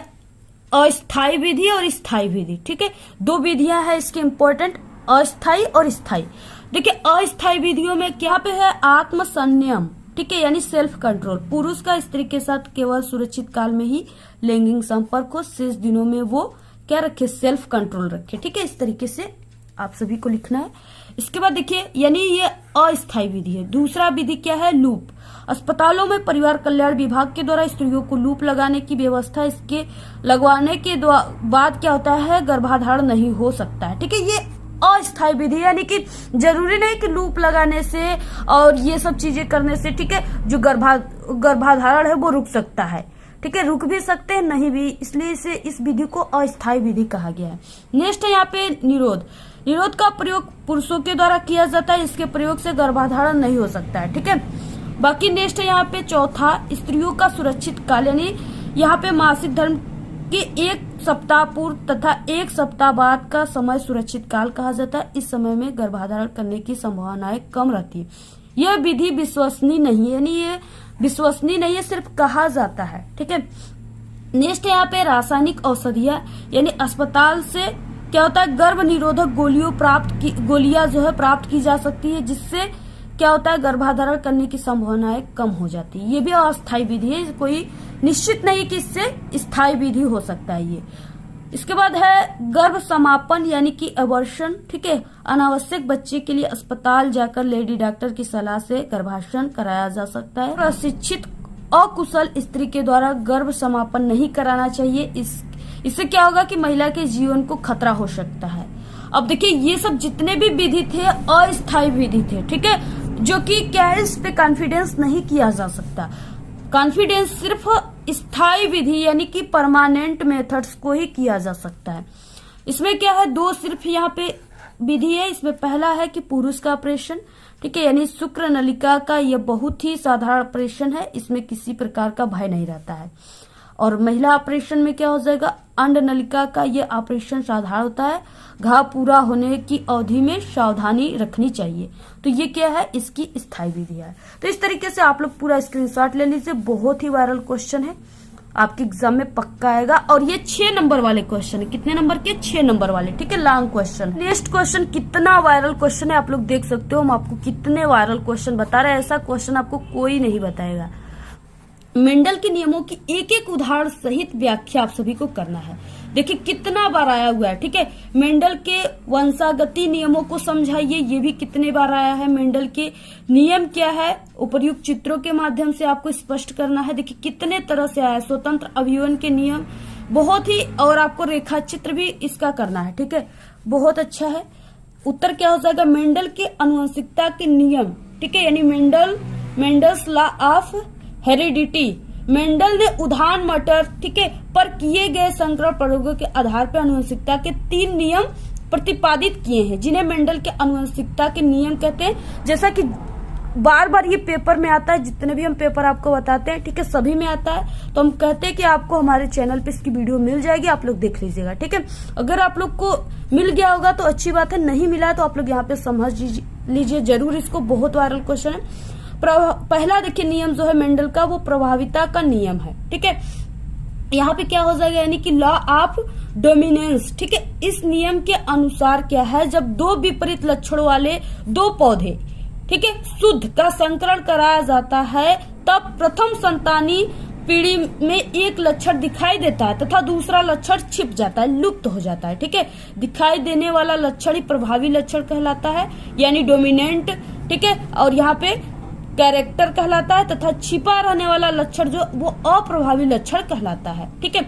अस्थायी विधि और स्थायी विधि, ठीक है। 2 विधियां हैं इसके इम्पोर्टेंट, अस्थायी और स्थायी। देखिए अस्थायी विधियों में क्या पे है, आत्म संयम, ठीक है, यानी सेल्फ कंट्रोल। पुरुष का स्त्री के साथ केवल सुरक्षित काल में ही लैंगिक संपर्क हो, शेष दिनों में वो क्या रखे, सेल्फ कंट्रोल रखे, ठीक है। इस तरीके से आप सभी को लिखना है। इसके बाद देखिए यानी ये अस्थायी विधि है। दूसरा विधि क्या है, लूप। अस्पतालों में परिवार कल्याण विभाग के द्वारा स्त्रियों को लूप लगाने की व्यवस्था, इसके लगवाने के बाद क्या होता है, गर्भाधारण नहीं हो सकता है, ठीक है। ये अस्थायी विधि यानी कि जरूरी नहीं कि लूप लगाने से और ये सब चीजें करने से, ठीक है, जो गर्भाधारण है वो रुक सकता है, ठीक है, रुक भी सकते हैं नहीं भी, इसलिए इसे इस विधि को अस्थायी विधि कहा गया है। नेक्स्ट है यहाँ पे निरोध। निरोध का प्रयोग पुरुषों के द्वारा किया जाता है, इसके प्रयोग से गर्भाधारण नहीं हो सकता है, ठीक है। बाकी नेक्स्ट है यहाँ पे चौथा, स्त्रियों का सुरक्षित काल, यानी यहाँ पे मासिक धर्म के 1 सप्ताह पूर्व तथा 1 सप्ताह बाद का समय सुरक्षित काल कहा जाता है। इस समय में गर्भाधारण करने की संभावनाएं कम रहती है। यह विधि विश्वसनीय नहीं है, यानी ये विश्वसनीय नहीं है, सिर्फ कहा जाता है, ठीक है। नेक्स्ट यहाँ पे रासायनिक औषधियां, यानी अस्पताल से क्या होता है, गर्भ निरोधक गोलियां जो है प्राप्त की जा सकती है, जिससे क्या होता है, गर्भाधारण करने की संभावनाएं कम हो जाती है। ये भी अस्थायी विधि है, कोई निश्चित नहीं कि इससे स्थायी विधि हो सकता है ये। इसके बाद है गर्भ समापन यानी कि अबॉर्शन, ठीक है। अनावश्यक बच्चे के लिए अस्पताल जाकर लेडी डॉक्टर की सलाह से गर्भाशय कराया जा सकता है। प्रशिक्षित अकुशल स्त्री के द्वारा गर्भ समापन नहीं कराना चाहिए, इससे क्या होगा कि महिला के जीवन को खतरा हो सकता है। अब देखिए ये सब जितने भी विधि थे अस्थायी विधि थे, ठीक है, जो कि क्या है, इस पे कॉन्फिडेंस नहीं किया जा सकता। कॉन्फिडेंस सिर्फ स्थायी विधि यानी कि परमानेंट मेथड्स को ही किया जा सकता है। इसमें क्या है, 2 सिर्फ यहाँ पे विधि है। इसमें पहला है कि पुरुष का ऑपरेशन, ठीक है, यानी शुक्र नलिका का यह बहुत ही साधारण ऑपरेशन है, इसमें किसी प्रकार का भय नहीं रहता है। और महिला ऑपरेशन में क्या हो जाएगा, अंड नलिका का ये ऑपरेशन साधारण होता है, घाव पूरा होने की अवधि में सावधानी रखनी चाहिए। तो ये क्या है, इसकी स्थायी विधि है। तो इस तरीके से आप लोग पूरा स्क्रीनशॉट ले लीजिए, बहुत ही वायरल क्वेश्चन है, आपके एग्जाम में पक्का आएगा। और ये 6 नंबर वाले क्वेश्चन है, कितने नंबर के, 6 नंबर वाले, ठीक है, लॉन्ग क्वेश्चन। नेक्स्ट क्वेश्चन कितना वायरल क्वेश्चन है आप लोग देख सकते हो, हम आपको कितने वायरल क्वेश्चन बता रहे हैं, ऐसा क्वेश्चन आपको कोई नहीं बताएगा। मेंडल के नियमों की एक एक उदाहरण सहित व्याख्या आप सभी को करना है। देखिए कितना बार आया हुआ है, ठीक है। मेंडल के वंशागति नियमों को समझाइए, ये भी कितने बार आया है। मेंडल के नियम क्या है, उपर्युक्त चित्रों के माध्यम से आपको स्पष्ट करना है। देखिए कितने तरह से आया है, स्वतंत्र अभिवन के नियम बहुत ही, और आपको रेखा चित्र भी इसका करना है, ठीक है, बहुत अच्छा है। उत्तर क्या हो जाएगा, मेंडल के आनुवंशिकता के नियम, ठीक है, यानी Mendel's law of heredity. Mendel ने उद्यान मटर, ठीक है, पर किए गए संकरण प्रयोगों के आधार पर आनुवंशिकता के 3 नियम प्रतिपादित किए हैं, जिन्हें मेंडल के आनुवंशिकता के नियम कहते हैं। जैसा कि बार बार ये पेपर में आता है, जितने भी हम पेपर आपको बताते हैं, ठीक है, सभी में आता है। तो हम कहते हैं कि आपको हमारे चैनल पे इसकी वीडियो मिल जाएगी, आप लोग देख लीजिएगा, ठीक है। अगर आप लोग को मिल गया होगा तो अच्छी बात है, नहीं मिला है तो आप लोग यहाँ पे समझ लीजिए जरूर, इसको बहुत वायरल क्वेश्चन है। पहला देखिए नियम जो है मेंडल का, वो प्रभाविता का नियम है, ठीक है। यहाँ पे क्या हो जाएगा, यानी कि लॉ ऑफ डोमिनेंस, ठीक है। इस नियम के अनुसार क्या है, जब 2 विपरीत लक्षणों वाले 2 पौधे, ठीक है, शुद्ध का संकरण कराया जाता है, तब प्रथम संतानी पीढ़ी में एक लक्षण दिखाई देता है तथा दूसरा लक्षण छिप जाता है, लुप्त हो जाता है, ठीक है। दिखाई देने वाला लक्षण ही प्रभावी लक्षण कहलाता है, यानी डोमिनेंट, ठीक है, और यहाँ पे कैरेक्टर कहलाता है, तथा छिपा रहने वाला लक्षण जो वो अप्रभावी लक्षण कहलाता है, ठीक है।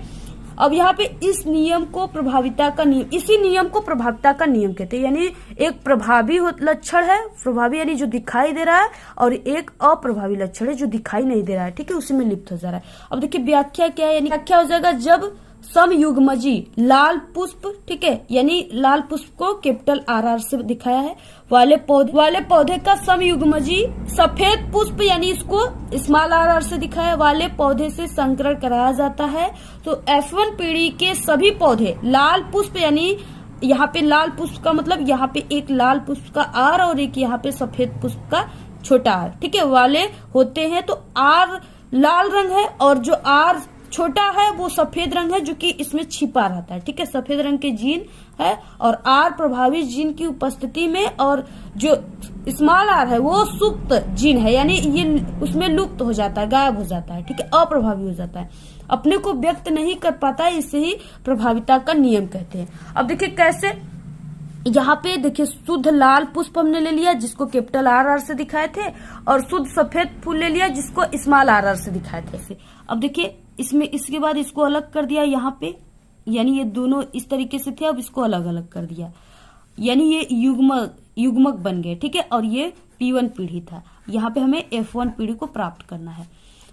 अब यहाँ पे इस नियम को प्रभाविता का नियम, इसी नियम को प्रभाविता का नियम कहते हैं। यानी एक प्रभावी लक्षण है, प्रभावी यानी जो दिखाई दे रहा है, और एक अप्रभावी लक्षण है जो दिखाई नहीं दे रहा है, ठीक है, उसी में लिप्त हो जा रहा है। अब देखिए व्याख्या क्या है, यानी व्याख्या हो जाएगा जब समयुग्मजी लाल पुष्प, ठीक है, यानी लाल पुष्प को कैपिटल RR से दिखाया है, वाले पौधे का समयुग्मजी सफेद पुष्प, यानी इसको स्मॉल RR से दिखाया, वाले पौधे से संकरण कराया जाता है। तो F1 पीढ़ी के सभी पौधे लाल पुष्प, यानी यहाँ पे लाल पुष्प का मतलब यहाँ पे एक लाल पुष्प का R और एक यहाँ पे सफेद पुष्प का छोटा R, ठीक है, वाले होते हैं। तो R लाल रंग है और जो R छोटा है वो सफेद रंग है, जो कि इसमें छिपा रहता है, ठीक है, सफेद रंग के जीन है। और R प्रभावित जीन की उपस्थिति में, और जो स्मॉल R है वो सुप्त जीन है, यानी ये उसमें लुप्त हो जाता है, गायब हो जाता है, ठीक है, अप्रभावी हो जाता है, अपने को व्यक्त नहीं कर पाता है, इसे ही प्रभाविता का नियम कहते हैं। अब देखिए कैसे, यहाँ पे देखिए शुद्ध लाल पुष्प हमने ले लिया जिसको कैपिटल RR से दिखाए थे, और शुद्ध सफेद फूल ले लिया जिसको स्मॉल RR से दिखाए थे। अब देखिए इसमें इसके बाद इसको अलग कर दिया यहाँ पे, यानी ये दोनों इस तरीके से थे, अब इसको अलग अलग कर दिया, यानी ये युग्मक बन गए, ठीक है। और ये P1 पीढ़ी था, यहाँ पे हमें F1 पीढ़ी को प्राप्त करना है।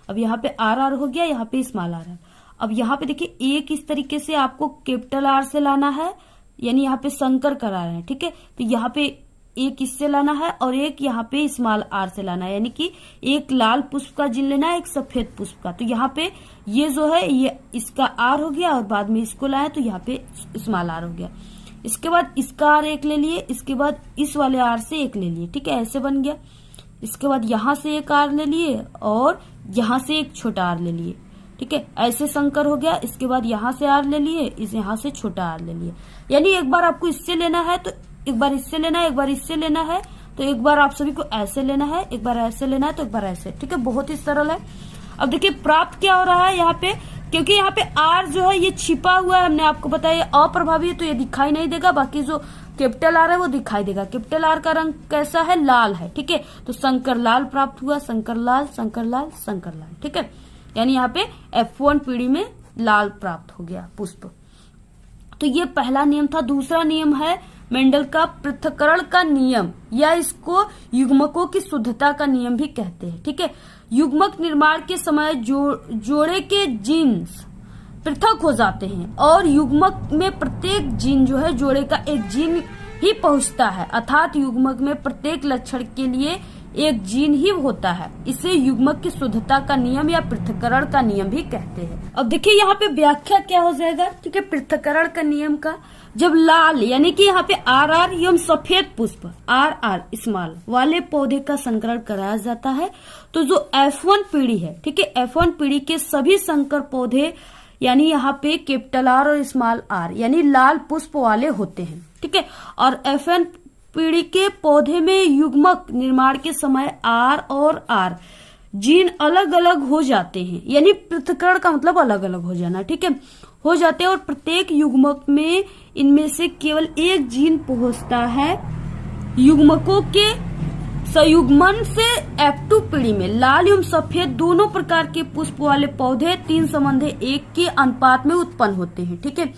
अब यहाँ पे RR हो गया, यहाँ पे स्मॉल RR। अब यहाँ पे देखिए एक इस तरीके से आपको कैपिटल R से लाना है, यानी यहाँ पे संकर करा रहे हैं, ठीक है। तो यहाँ पे एक इससे लाना है और एक यहाँ पे स्मॉल R से लाना है, यानी कि एक लाल पुष्प का जीन लेना है, एक सफेद पुष्प का। तो यहाँ पे ये जो है ये इसका R हो गया, और बाद में इसको लाया तो यहाँ पे स्मॉल R हो गया। इसके बाद इसका R एक ले लिए, इसके बाद इस वाले R से एक ले लिए, ठीक है, ऐसे बन गया। इसके बाद यहाँ से एक R ले लिए और यहाँ से एक छोटा R ले लिए, ठीक है, ऐसे संकर हो गया। इसके बाद यहाँ से R ले लिए, इस यहाँ से छोटा R ले लिए, यानी एक बार आपको इससे लेना है तो एक बार इससे लेना है, एक बार इससे लेना है, तो एक बार आप सभी को ऐसे लेना है, एक बार ऐसे लेना है, तो एक बार ऐसे, ठीक है, बहुत ही सरल है। अब देखिए प्राप्त क्या हो रहा है यहाँ पे, क्योंकि यहाँ पे R जो है ये छिपा हुआ है, हमने आपको बताया ये अप्रभावी है तो ये दिखाई नहीं देगा, बाकी जो कैपिटल R है वो दिखाई देगा। कैपिटल R का रंग कैसा है, लाल है, ठीक है, तो संकर लाल प्राप्त हुआ, संकर लाल, संकर लाल, संकर लाल, ठीक है, यानी यहाँ पे F1 पीढ़ी में लाल प्राप्त हो गया पुष्प। तो ये पहला नियम था। दूसरा नियम है मेंडल का पृथक्करण का नियम, या इसको युग्मकों की शुद्धता का नियम भी कहते हैं, ठीक है। युग्मक निर्माण के समय जोड़े के जीन्स पृथक हो जाते हैं और युग्मक में प्रत्येक जीन जो है जोड़े का एक जीन ही पहुंचता है, अर्थात युग्मक में प्रत्येक लक्षण के लिए एक जीन ही होता है। इसे युग्मक की शुद्धता का नियम या पृथक्करण का नियम भी कहते हैं। अब देखिए यहाँ पे व्याख्या क्या हो जाएगा, ठीक है, पृथक्करण का नियम का। जब लाल यानी कि यहाँ पे RR एवं सफेद पुष्प RR स्मॉल वाले पौधे का संकरण कराया जाता है तो जो F1 पीढ़ी है, ठीक है, F1 पीढ़ी के सभी संकर पौधे यानी यहाँ पे कैपिटल R और स्मॉल r यानी लाल पुष्प वाले होते हैं, ठीक है। और F1 पीढ़ी के पौधे में युग्मक निर्माण के समय R और R जीन अलग अलग हो जाते हैं, यानी पृथक्करण का मतलब अलग अलग हो जाना, ठीक है, हो जाते हैं। और प्रत्येक युग्मक में इनमें से केवल एक जीन पहुंचता है। युग्मकों के संयुग्मन से F2 पीढ़ी में लाल एवं सफेद दोनों प्रकार के पुष्प वाले पौधे 3:1 के अनुपात में उत्पन्न होते हैं, ठीक है।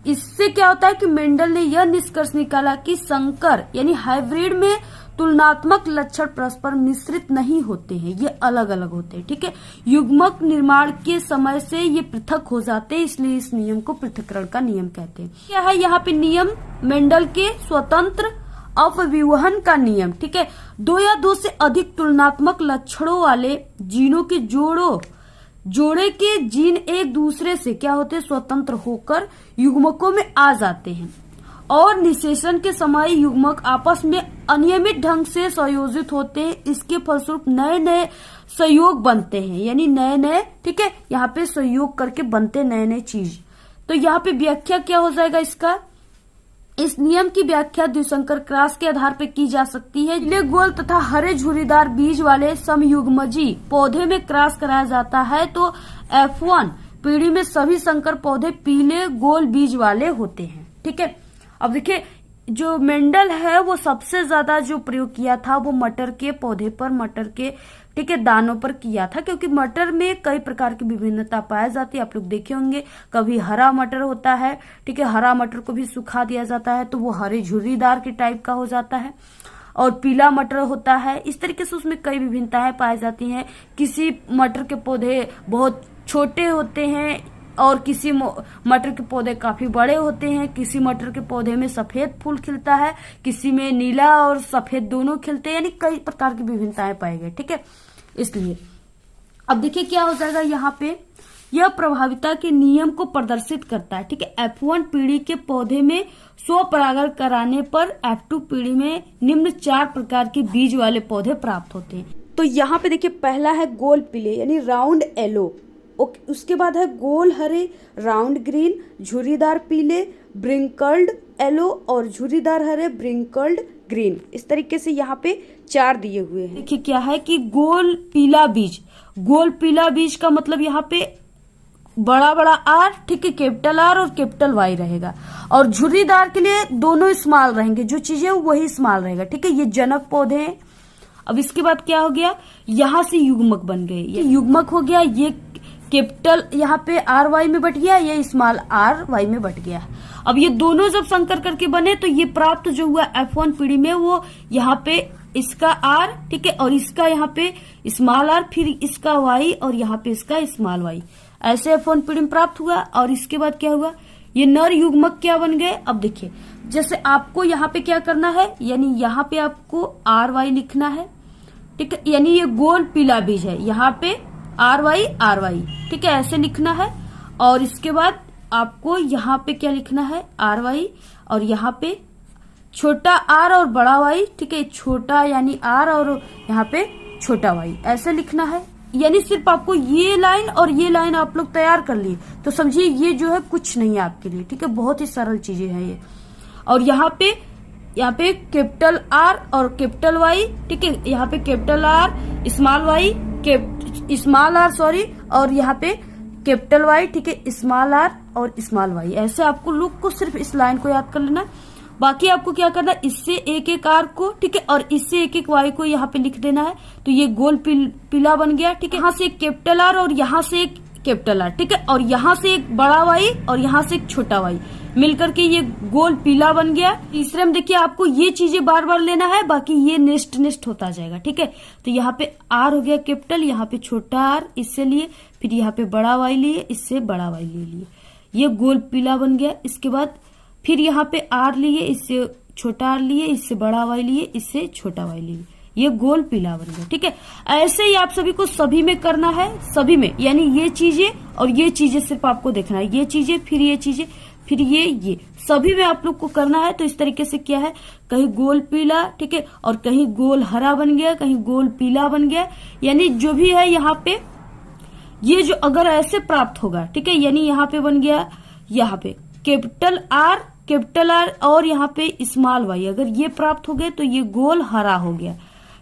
इससे क्या होता है कि मेंडल ने यह निष्कर्ष निकाला कि संकर यानी हाइब्रिड में तुलनात्मक लक्षण परस्पर मिश्रित नहीं होते हैं, ये अलग अलग होते हैं, ठीक है। युग्मक निर्माण के समय से ये पृथक हो जाते हैं, इसलिए इस नियम को पृथक्करण का नियम कहते हैं। क्या है यहाँ पे नियम, मेंडल के स्वतंत्र अपविवहन का नियम, ठीक है। 2 या 2 से अधिक तुलनात्मक लक्षणों वाले जीनों के जोड़े के जीन एक दूसरे से क्या होते हैं, स्वतंत्र होकर युग्मकों में आ जाते हैं और निषेचन के समय युग्मक आपस में अनियमित ढंग से संयोजित होते हैं। इसके फलस्वरूप नए नए संयोग बनते हैं, यानी नए नए, ठीक है, यहाँ पे संयोग करके बनते नए नए चीज। तो यहाँ पे व्याख्या क्या हो जाएगा इसका, इस नियम की व्याख्या द्विसंकर क्रॉस के आधार पर की जा सकती है। नीले गोल तथा हरे झुर्रीदार बीज वाले समयुग्मजी पौधे में क्रॉस कराया जाता है तो F1 पीढ़ी में सभी संकर पौधे पीले गोल बीज वाले होते हैं, ठीक है। अब देखिए जो मेंडल है वो सबसे ज्यादा जो प्रयोग किया था वो मटर के पौधे पर, मटर के, ठीक है, दानों पर किया था, क्योंकि मटर में कई प्रकार की विभिन्नता पाई जाती है। आप लोग देखे होंगे कभी हरा मटर होता है, ठीक है, हरा मटर को भी सुखा दिया जाता है तो वो हरे झुर्रीदार के टाइप का हो जाता है, और पीला मटर होता है। इस तरीके से उसमें कई विभिन्नताएं पाई जाती हैं। किसी मटर के पौधे बहुत छोटे होते हैं और किसी मटर के पौधे काफी बड़े होते हैं। किसी मटर के पौधे में सफेद फूल खिलता है, किसी में नीला और सफेद दोनों खिलते हैं, यानी कई प्रकार की विभिन्नताएं पाई गई, ठीक है। इसलिए अब देखिए क्या हो जाएगा यहाँ पे, यह प्रभाविता के नियम को प्रदर्शित करता है, ठीक है। F1 पीढ़ी के पौधे में स्वपरागण कराने पर F2 पीढ़ी में निम्न 4 प्रकार के बीज वाले पौधे प्राप्त होते हैं। तो यहाँ पे देखिए पहला है गोल पीले यानी राउंड येलो, उसके बाद है गोल हरे राउंड ग्रीन, झुर्रीदार पीले ब्रिंकल्ड येलो और झुर्रीदार हरे ब्रिंकल्ड ग्रीन। इस तरीके से यहाँ पे 4 दिए हुए हैं। देखिए क्या है कि गोल पीला बीज, गोल पीला बीज का मतलब यहाँ पे बड़ा बड़ा R, ठीक है, कैपिटल R और कैपिटल Y रहेगा, और झुर्रीदार के लिए दोनों स्मॉल रहेंगे, जो चीजें वही स्मॉल रहेगा, ठीक है। ये जनक पौधे हैं। अब इसके बाद क्या हो गया, यहाँ से युग्मक बन गए, ये युग्मक हो गया, ये कैपिटल यहाँ पे RY में बट गया, ये स्मॉल RY में बट गया। अब ये दोनों जब संकर करके बने तो ये प्राप्त जो हुआ F1 पीढ़ी में वो यहाँ पे इसका R, ठीक है, और इसका यहाँ पे स्मॉल R, फिर इसका Y और यहाँ पे इसका स्मॉल Y, ऐसे F1 पीढ़ी में प्राप्त हुआ। और इसके बाद क्या हुआ, ये नर युग्मक क्या बन गए। अब देखिए जैसे आपको यहाँ पे क्या करना है, यानी यहाँ पे आपको RY लिखना है, ठीक है, यानी ये गोल पीला बीज है, यहाँ पे RY, ठीक है, ऐसे लिखना है। और इसके बाद आपको यहाँ पे क्या लिखना है, RY, और यहाँ पे छोटा R और बड़ा Y, ठीक है, छोटा यानी R और यहाँ पे छोटा Y, ऐसे लिखना है। यानी सिर्फ आपको ये लाइन और ये लाइन आप लोग तैयार कर लिए तो समझिए ये जो है कुछ नहीं है आपके लिए, ठीक है, बहुत ही सरल चीजें हैं ये। और यहाँ पे कैपिटल R और कैपिटल Y, ठीक है, यहाँ पे capital R small Y, small R sorry, और यहाँ पे कैपिटल Y, ठीक है, स्मॉल R और स्मॉल Y, ऐसे आपको लोग को सिर्फ इस लाइन को याद कर लेना। बाकी आपको क्या करना है, इससे एक एक R को, ठीक है, और इससे एक एक Y को यहाँ पे लिख देना है, तो ये गोल पीला बन गया, ठीक है। यहाँ से एक कैपिटल R और यहाँ से एक कैपिटल R, ठीक है, और यहाँ से एक बड़ा Y और यहाँ से एक छोटा Y, मिलकर के ये गोल पीला बन गया। तीसरे में देखिए आपको ये चीजें बार बार लेना है, बाकी ये नेक्स्ट होता जाएगा, ठीक है। तो यहाँ पे R हो गया कैपिटल, यहाँ पे छोटा R इससे लिए, फिर यहाँ पे बड़ा Y लिए, इससे बड़ा Y ले लिए, ये गोल पीला बन गया। इसके बाद फिर यहाँ पे R लिए, इससे छोटा R लिए, इससे बड़ा Y लिए, इससे छोटा Y लिए, ये गोल पीला बन गया। ठीक है, ऐसे ही आप सभी को सभी में करना है, सभी में, यानी ये चीजें और ये चीजें सिर्फ आपको देखना है, ये चीजें फिर ये चीजें फिर ये सभी में आप लोग को करना है। तो इस तरीके से क्या है, कहीं गोल पीला, ठीक है, और कहीं गोल हरा बन गया, कहीं गोल पीला बन गया, यानी जो भी है यहाँ पे ये जो अगर ऐसे प्राप्त होगा, ठीक है, यानी यहाँ पे बन गया, यहाँ पे कैपिटल आर और यहाँ पे स्मॉल वाई, अगर ये प्राप्त हो गए तो ये गोल हरा हो गया।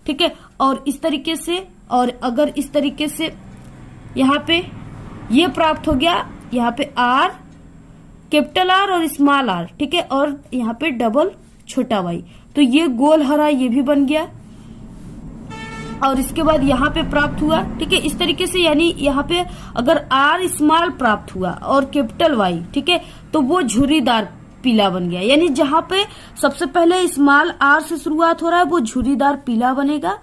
ठीक है, और इस तरीके से, और अगर इस तरीके से यहाँ पे ये प्राप्त हो गया, यहाँ पे आर, कैपिटल आर और स्मॉल आर, ठीक है, और यहाँ पे डबल छोटा वाई, तो ये गोल हरा ये भी बन गया। और इसके बाद यहाँ पे प्राप्त हुआ, ठीक है, इस तरीके से, यानी यहाँ पे अगर आर स्मॉल प्राप्त हुआ और कैपिटल वाई, ठीक है, तो वो झुर्रीदार पीला बन गया। यानी जहां पे सबसे पहले स्मॉल आर से शुरुआत हो रहा है वो झुर्रीदार पीला बनेगा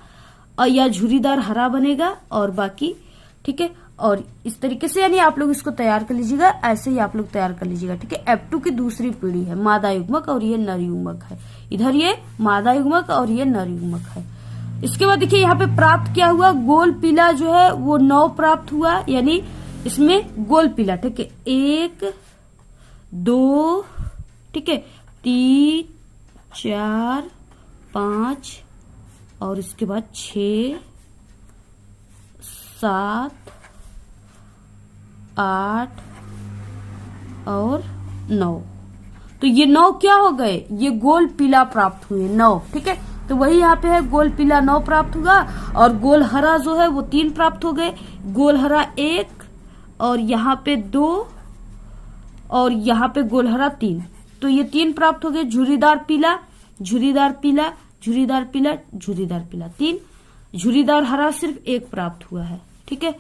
और या झुर्रीदार हरा बनेगा, और बाकी, ठीक है, और इस तरीके से, यानी आप लोग इसको तैयार कर लीजिएगा, ऐसे ही आप लोग तैयार कर लीजिएगा। ठीक है, F2 की दूसरी पीढ़ी है, मादा युग्मक और ये नर युग्मक है, इधर ये मादा युग्मक और ये नर युग्मक है। इसके बाद देखिए यहाँ पे प्राप्त क्या हुआ, गोल पीला जो है वो 9 प्राप्त हुआ, यानी इसमें गोल पीला, ठीक है, 1 2, ठीक है, 3 4 5 और इसके बाद 6 7 8 और 9, तो ये 9 क्या हो गए, ये गोल पीला प्राप्त हुए 9। ठीक है, तो वही यहाँ पे है, गोल पीला 9 प्राप्त हुआ और गोल हरा जो है वो 3 प्राप्त हो गए, गोल हरा 1 और यहाँ पे 2 और यहाँ पे गोल हरा 3, तो ये 3 प्राप्त हो गए। झुर्रीदार पीला, झुर्रीदार पीला, झुर्रीदार पीला, झुर्रीदार पीला 3, झुर्रीदार हरा सिर्फ 1 प्राप्त हुआ है। ठीक है,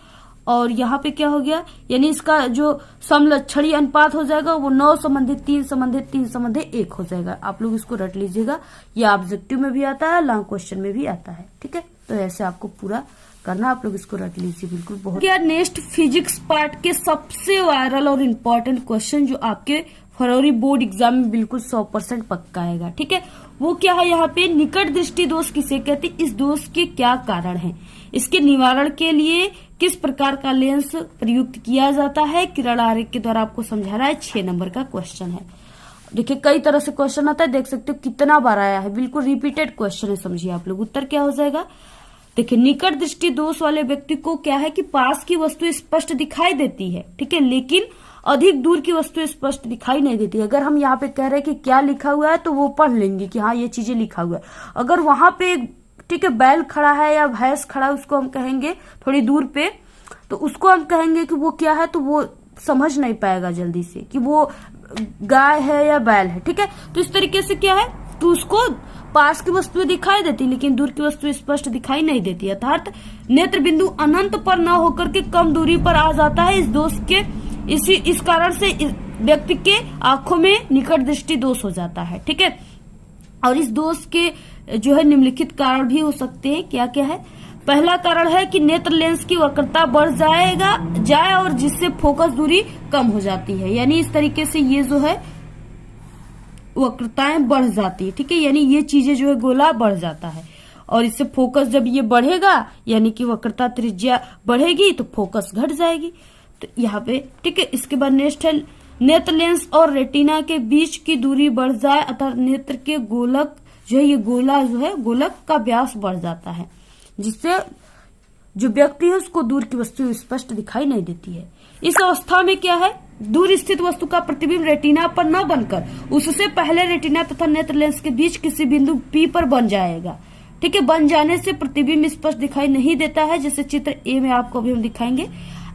और यहाँ पे क्या हो गया, यानी इसका जो समलक्षणी अनुपात हो जाएगा वो 9 संबंधित 3 संबंधित 3 संबंधित 1 हो जाएगा। आप लोग इसको रट लीजिएगा, ये ऑब्जेक्टिव में भी आता है, लॉन्ग क्वेश्चन में भी आता है। ठीक है, तो ऐसे आपको पूरा करना, आप लोग इसको रट लीजिए बिल्कुल। बहुत क्या, नेक्स्ट फिजिक्स पार्ट के सबसे वायरल और इम्पोर्टेंट क्वेश्चन जो आपके फरवरी बोर्ड एग्जाम में बिल्कुल 100% पक्का आएगा। ठीक है, वो क्या है, यहाँ पे निकट दृष्टि दोष किसे कहते हैं, इस दोष के क्या कारण हैं, इसके निवारण के लिए किस प्रकार का लेंस प्रयुक्त किया जाता है, किरण आरेख के द्वारा आपको समझा रहा है। 6 नंबर का क्वेश्चन है। देखिए कई तरह से क्वेश्चन आता है, देख सकते हो कितना बार आया है, बिल्कुल रिपीटेड क्वेश्चन है। समझिए आप लोग, उत्तर क्या हो जाएगा। देखिए निकट दृष्टि दोष वाले व्यक्ति को क्या है कि पास की वस्तु स्पष्ट दिखाई देती है, ठीक है, लेकिन अधिक दूर की वस्तु स्पष्ट दिखाई नहीं देती। अगर हम यहाँ पे कह रहे हैं कि क्या लिखा हुआ है तो वो पढ़ लेंगे कि हाँ ये चीजें लिखा हुआ है। अगर वहां पे, ठीक है, बैल खड़ा है या भैंस खड़ा है, उसको हम कहेंगे थोड़ी दूर पे, तो उसको हम कहेंगे कि वो क्या है, तो वो समझ नहीं पाएगा जल्दी से कि वो गाय है या बैल है। ठीक है, तो इस तरीके से क्या है, तो उसको पास की वस्तुएं दिखाई देती लेकिन दूर की वस्तु स्पष्ट दिखाई नहीं देती। अर्थात नेत्र बिंदु अनंत पर न होकर के कम दूरी पर आ जाता है। इस दोष के इस कारण से व्यक्ति के आंखों में निकट दृष्टि दोष हो जाता है। ठीक है, और इस दोष के जो है निम्नलिखित कारण भी हो सकते हैं। क्या क्या है, पहला कारण है कि नेत्र लेंस की वक्रता बढ़ जाए और जिससे फोकस दूरी कम हो जाती है। यानी इस तरीके से ये जो है वक्रताएं बढ़ जाती है। ठीक है, यानी ये चीजें जो है गोला बढ़ जाता है और इससे फोकस जब ये बढ़ेगा यानी कि वक्रता त्रिज्या बढ़ेगी तो फोकस घट जाएगी। तो यहाँ पे ठीक है, इसके बाद नेक्स्ट है नेत्र लेंस और रेटिना के बीच की दूरी बढ़ जाए अर्थात नेत्र के गोलक जो है ये गोला जो है गोलक का व्यास बढ़ जाता है, जिससे जो व्यक्ति है उसको दूर की वस्तु स्पष्ट दिखाई नहीं देती है। इस अवस्था में क्या है, दूर स्थित वस्तु का प्रतिबिंब रेटिना पर न बनकर उससे पहले रेटिना तथा नेत्र लेंस के बीच किसी बिंदु P पर बन जाएगा। ठीक है, बन जाने से प्रतिबिंब स्पष्ट दिखाई नहीं देता है, जैसे चित्र ए में आपको अभी हम दिखाएंगे।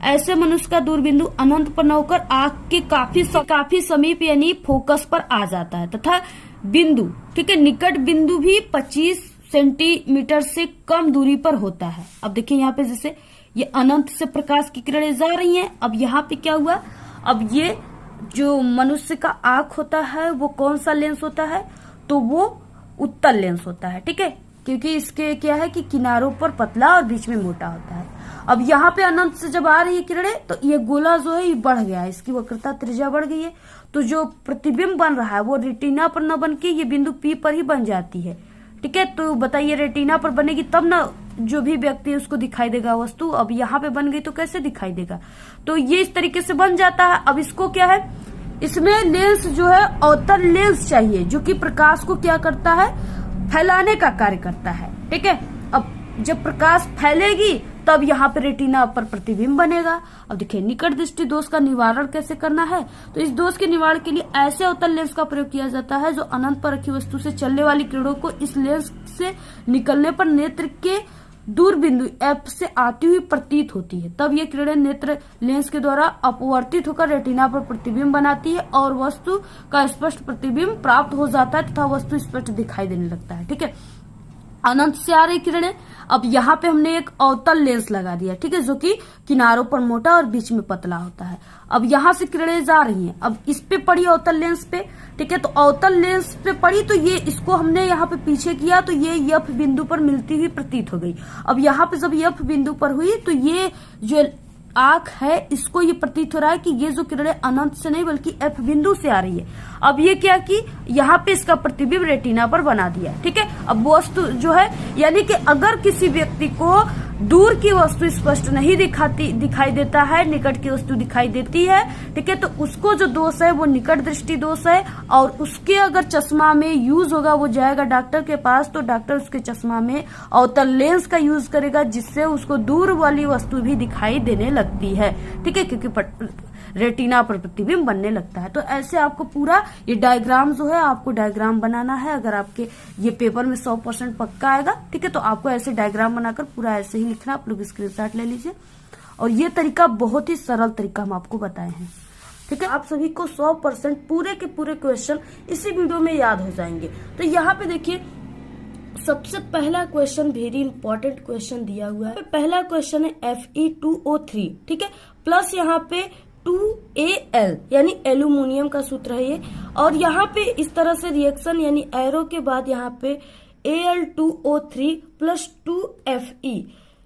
ऐसे मनुष्य का दूर बिंदु अनंत पर न होकर आंख के काफी समीप यानी फोकस पर आ जाता है तथा बिंदु, ठीक है, निकट बिंदु भी 25 सेंटीमीटर से कम दूरी पर होता है। अब देखिए यहाँ पे जैसे ये अनंत से प्रकाश की किरणें जा रही हैं। अब यहाँ पे क्या हुआ, अब ये जो मनुष्य का आंख होता है वो कौन सा लेंस होता है, तो वो उत्तल लेंस होता है। ठीक है, क्योंकि इसके क्या है कि किनारों पर पतला और बीच में मोटा होता है। अब यहाँ पे अनंत से जब आ रही है किरणें तो ये गोला जो है ये बढ़ गया है, इसकी वक्रता त्रिज्या बढ़ गई है, तो जो प्रतिबिंब बन रहा है वो रेटिना पर न बन के ये बिंदु P पर ही बन जाती है। ठीक है। तो बताइए रेटिना पर बनेगी तब ना जो भी व्यक्ति उसको दिखाई देगा वस्तु। अब यहाँ पे बन गई तो कैसे दिखाई देगा? तो ये इस तरीके से बन जाता है। अब इसको क्या है, इसमें लेंस जो है अवतल लेंस चाहिए जो कि प्रकाश को क्या करता है, फैलाने का कार्य करता है। ठीक है। अब जब प्रकाश फैलेगी तब यहाँ पे रेटिना पर प्रतिबिंब बनेगा। अब देखिए निकट दृष्टि दोष का निवारण कैसे करना है, तो इस दोष के निवारण के लिए ऐसे अवतल लेंस का प्रयोग किया जाता है जो अनंत पर रखी वस्तु से चलने वाली किरणों को इस लेंस से निकलने पर नेत्र के दूर बिंदु F से आती हुई प्रतीत होती है। तब ये किरणें नेत्र लेंस के द्वारा अपवर्तित होकर रेटिना पर प्रतिबिंब बनाती है और वस्तु का स्पष्ट प्रतिबिंब प्राप्त हो जाता है तथा वस्तु स्पष्ट दिखाई देने लगता है। ठीक है। अनंत से आ रही किरणें, अब यहाँ पे हमने एक अवतल लेंस लगा दिया, ठीक है, जो कि किनारों पर मोटा और बीच में पतला होता है। अब यहाँ से किरणें जा रही हैं, अब इस पे पड़ी अवतल लेंस पे, ठीक है। तो अवतल लेंस पे पड़ी तो ये इसको हमने यहाँ पे पीछे किया तो ये F बिंदु पर मिलती हुई प्रतीत हो गई। अब यहाँ पे जब F बिंदु पर हुई तो ये जो आंख है इसको ये प्रतीत हो रहा है कि ये जो किरणें अनंत से नहीं बल्कि F बिंदु से आ रही है। अब ये क्या कि यहाँ पे इसका प्रतिबिंब रेटिना पर बना दिया। ठीक है। अब वस्तु जो है यानी कि अगर किसी व्यक्ति को दूर की वस्तु स्पष्ट नहीं दिखाई देता है, निकट की वस्तु दिखाई देती है, ठीक है, तो उसको जो दोष है वो निकट दृष्टि दोष है। और उसके अगर चश्मा में यूज होगा, वो जाएगा डॉक्टर के पास तो डॉक्टर उसके चश्मा में अवतल लेंस का यूज करेगा जिससे उसको दूर वाली वस्तु भी दिखाई देने लगती है। ठीक है, क्योंकि रेटिना पर प्रतिबिंब बनने लगता है। तो ऐसे आपको पूरा ये डायग्राम जो है आपको डायग्राम बनाना है। अगर आपके ये पेपर में 100% पक्का आएगा, ठीक है, तो आपको ऐसे डायग्राम बनाकर पूरा ऐसे ही लिखना। आप लोग स्क्रीनशॉट ले लीजिए। और ये तरीका बहुत ही सरल तरीका हम आपको बताए हैं। ठीक है। आप सभी को 100% पूरे के पूरे क्वेश्चन इसी वीडियो में याद हो जाएंगे। तो यहाँ पे देखिए सबसे पहला क्वेश्चन वेरी इंपॉर्टेंट क्वेश्चन दिया हुआ है। पहला क्वेश्चन है Fe2O3, ठीक है, प्लस यहाँ पे 2Al यानी एल्यूमिनियम का सूत्र है ये। और यहाँ पे इस तरह से रिएक्शन यानी एरो के बाद यहाँ पे Al2O3 प्लस 2Fe,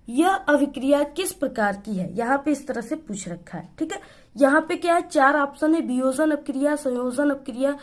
यह अभिक्रिया किस प्रकार की है, यहाँ पे इस तरह से पूछ रखा है। ठीक है। यहाँ पे क्या है, 4 ऑप्शन है, वियोजन अपक्रिया, संयोजन अपक्रिया,